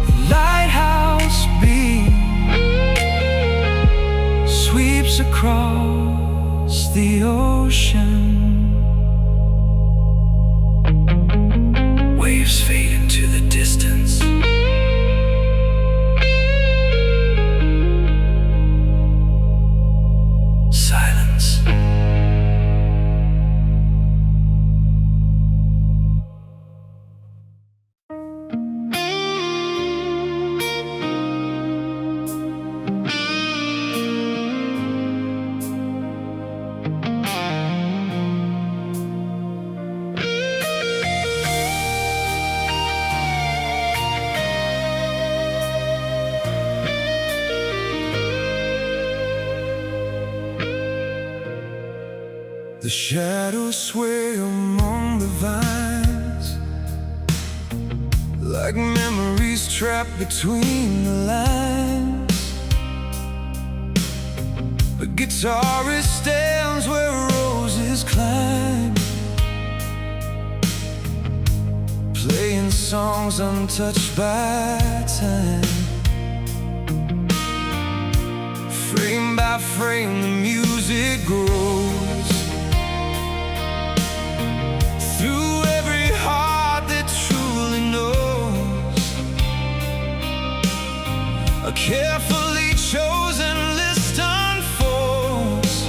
The lighthouse beam sweeps across the ocean. Waves fade into the distance. Silence. The shadows sway among the vines, like memories trapped between the lines. The guitarist stands where roses climb, playing songs untouched by time. Frame by frame the music grows, through every heart that truly knows. A carefully chosen list unfolds,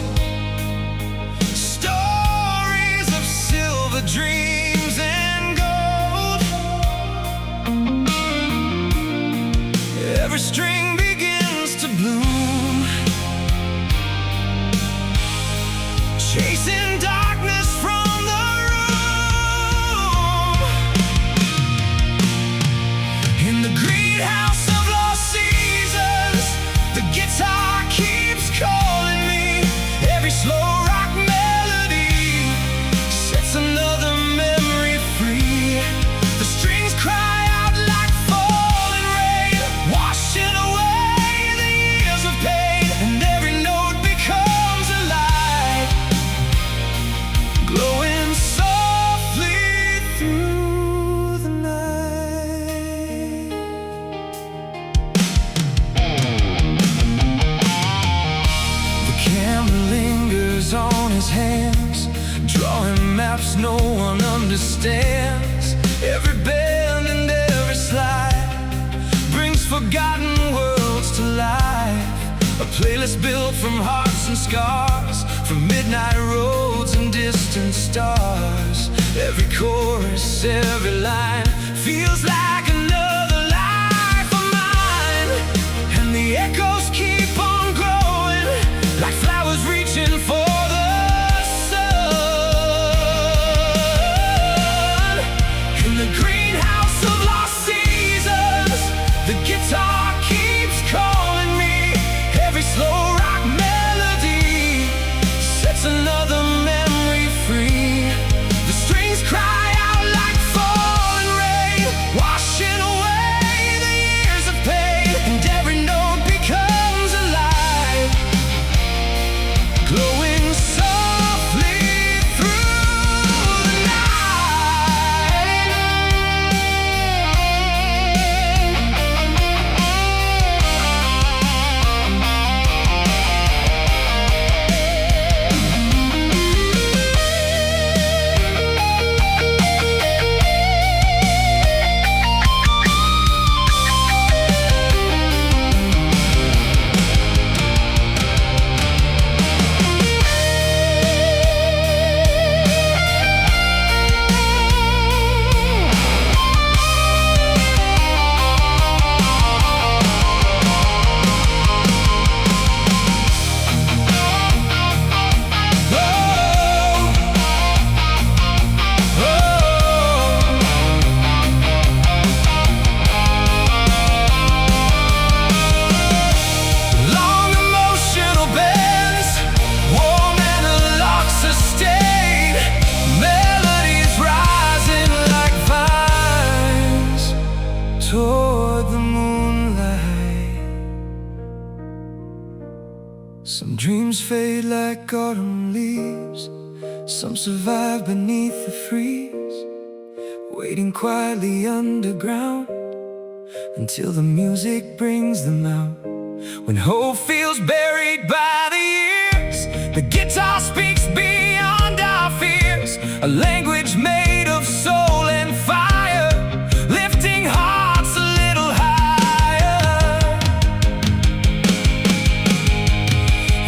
stories of silver dreams and gold. Every string begins to bloom, chasing darkness from the room. In the greenhouse of lost seasons, the guitar keeps calling me. Every slow rock melody sets another memory free. The strings cry out like falling rain, washing away the years of pain. And every note becomes alive, glowing softly through the night. The camera lingers on his hands, drawing maps no one understands. Every bend and every slide brings forgotten worlds to life. A playlist built from hearts and scars, from midnight roads and distant stars. Every chorus, every line feels like another life of mine. And the echoes keep on growing, like flowers reaching for the sun. In the greenhouse of lost seasons, the guitar keeps calling me. Every slow rock melody sets another memory free. The strings cry out like falling rain, washing fade like autumn leaves. Some survive beneath the freeze, waiting quietly underground until the music brings them out. When hope feels buried by the years, the guitar speaks beyond our fears, a language made of soul and fire, lifting hearts a little higher.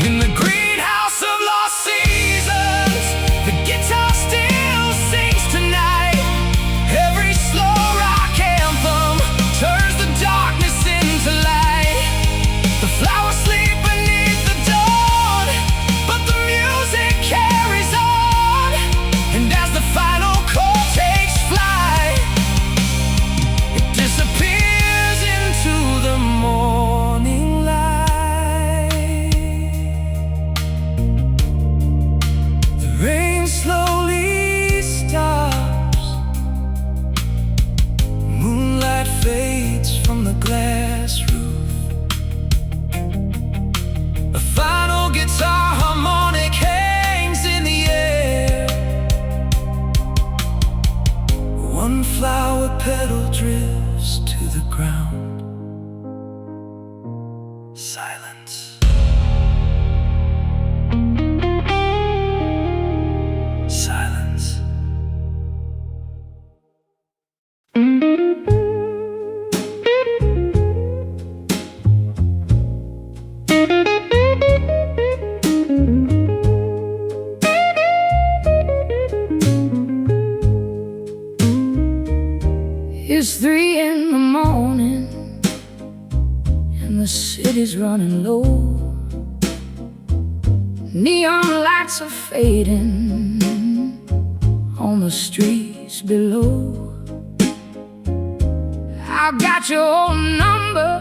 In the greenhouse of lost seasons, the guitar still sings tonight. Every slow rock anthem turns the darkness into light. The flowers sleep beneath the dawn, but the music carries on. And as the final chord takes flight, it disappears into the morning light. The rain slowly stops, moonlight fades from the glass roof. A final guitar harmonic hangs in the air. One flower petal drifts to the ground. Silence. Silence. It's 3 in the morning and the city's running low. Neon lights are fading on the streets below. I've got your old number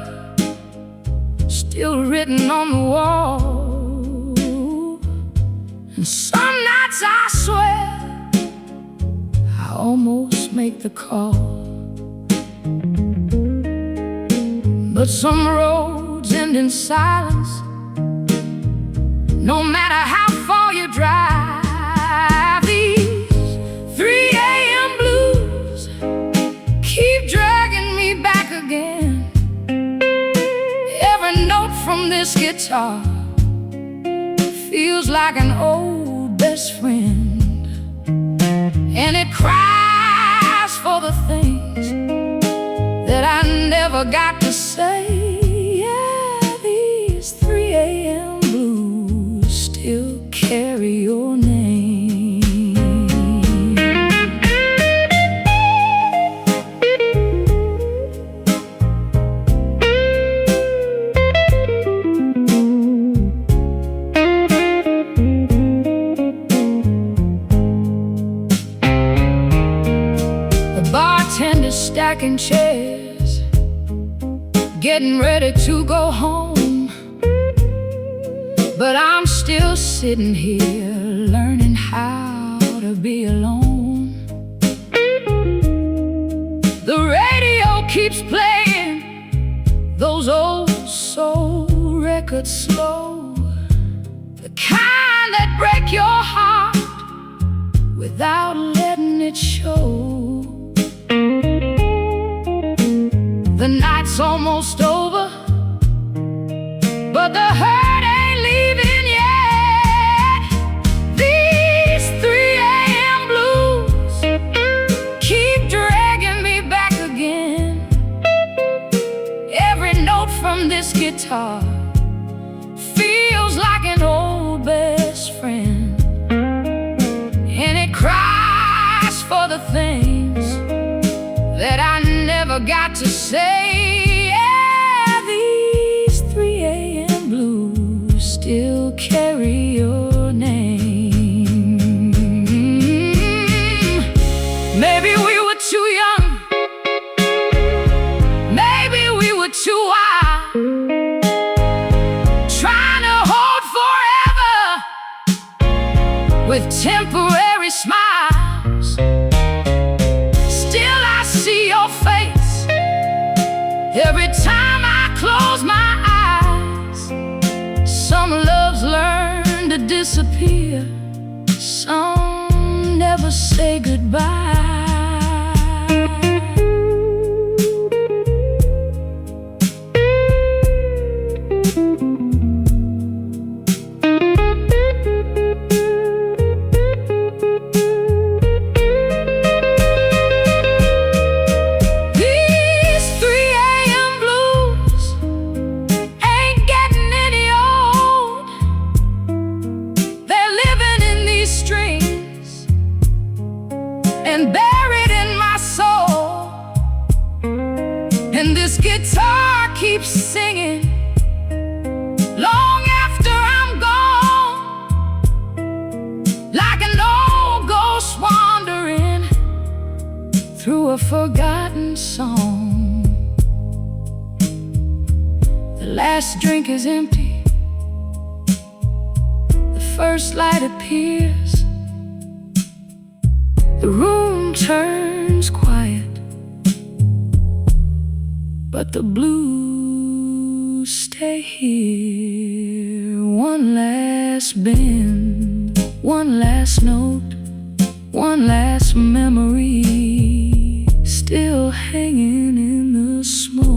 still written on the wall. And some nights I swear I almost make the call. But some roads end in silence, no matter how far you drive. These 3 a.m. blues keep dragging me back again. Every note from this guitar feels like an old best friend, and it cries for the things that I never got to say. Yeah, these 3 a.m. blues still carry your name. The bartender's stacking chairs, getting ready to go home, but I'm still sitting here learning how to be alone. The radio keeps playing those old soul records slow, the kind that break your heart without letting it show. The night's almost over, but the hurt ain't leaving yet. These 3 a.m. blues keep dragging me back again. Every note from this guitar feels like an old best friend, and it cries for the things that I never got to say. Yeah, these 3 a.m. blues still carry your name. Maybe we were too young, maybe we were too wild, trying to hold forever with temporary smiles. Still I see your face every time I close my eyes. Some loves learn say goodbye. And buried in my soul, and this guitar keeps singing long after I'm gone, like an old ghost wandering through a forgotten song. The last drink is empty, the first light appears, the room turns quiet, but the blues stay here. One last bend, one last note, one last memory, still hanging in the smoke.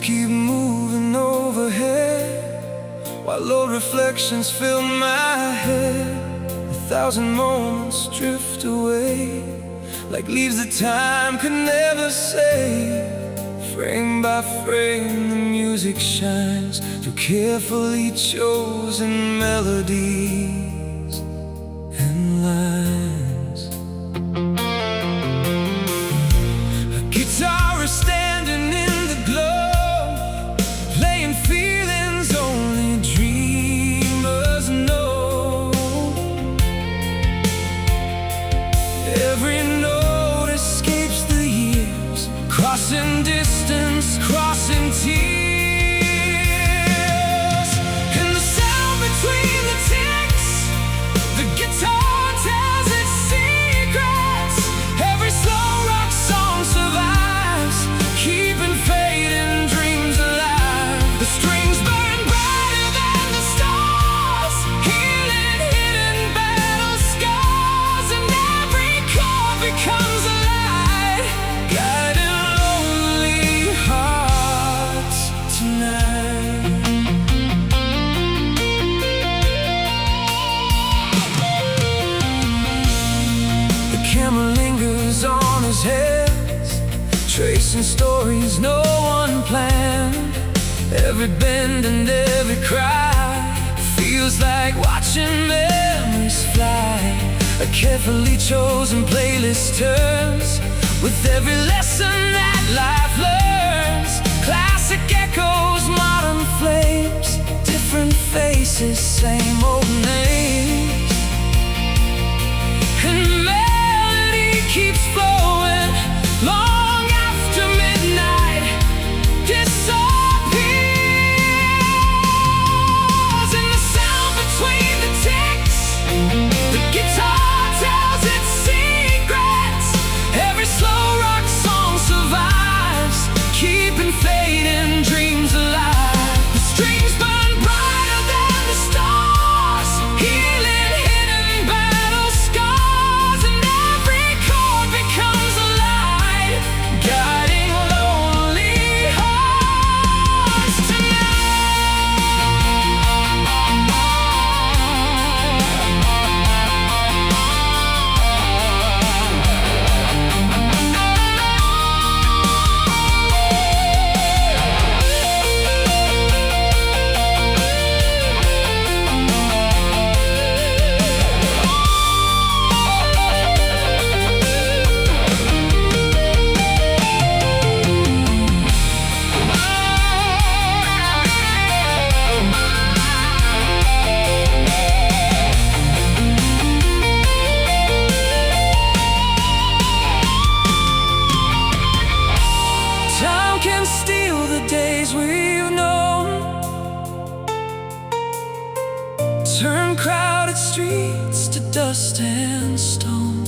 Keep moving overhead while old reflections fill my head. 1,000 moments drift away like leaves that time could never save. Frame by frame the music shines through carefully chosen melodies and lines. A guitar is standing in the glow, playing feelings only dreamers know. Every note escapes the years, crossing distance, crossing tears. And the sound between the ticks, the guitar tells its secrets. Every slow rock song survives, keeping fading dreams alive. The strings burn brighter than the stars, healing hidden battle scars. And every chord becomes a light, guiding lonely hearts tonight. The camera lingers on his hands, tracing stories no one planned. Every bend and every cry feels like watching memories fly. A carefully chosen playlist turns with every lesson that life learns. Classic echoes, modern flames, different faces, same old names. And melody keeps flowing long after midnight disappears. And the sound between the ticks, the guitar tells its secrets. Every slow rock song survives, keeping fading dreams alive. The strings burn brighter than the stars, healing dust and stone.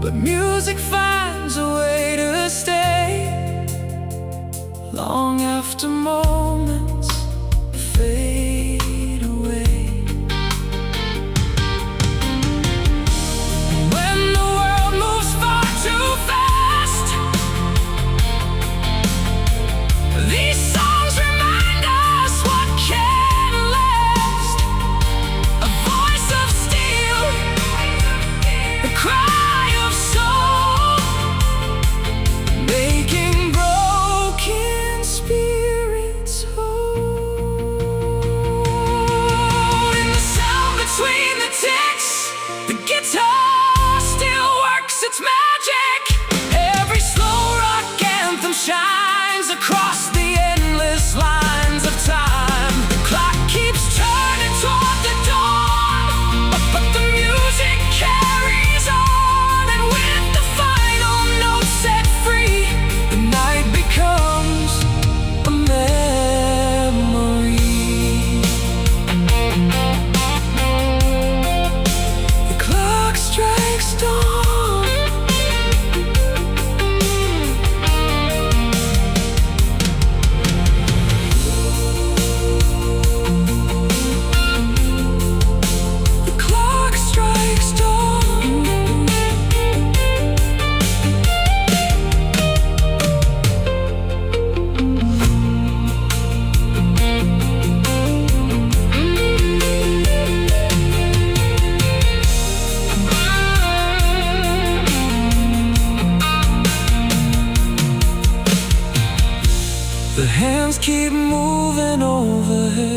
But music finds a way to stay long after moments fade away. When the world moves far too fast, these songs remind us what can last. A voice of steel, a cry of soul, making broken spirits whole. In the sound between the ticks, the guitar still works its magic. Every slow rock anthem shines across the endless lines of time. The clock keeps turning toward the dawn, but the music carries on. And with the final note set free, the night becomes a memory. The clock strikes dawn. The clock strikes dawn. The hands keep moving overhead,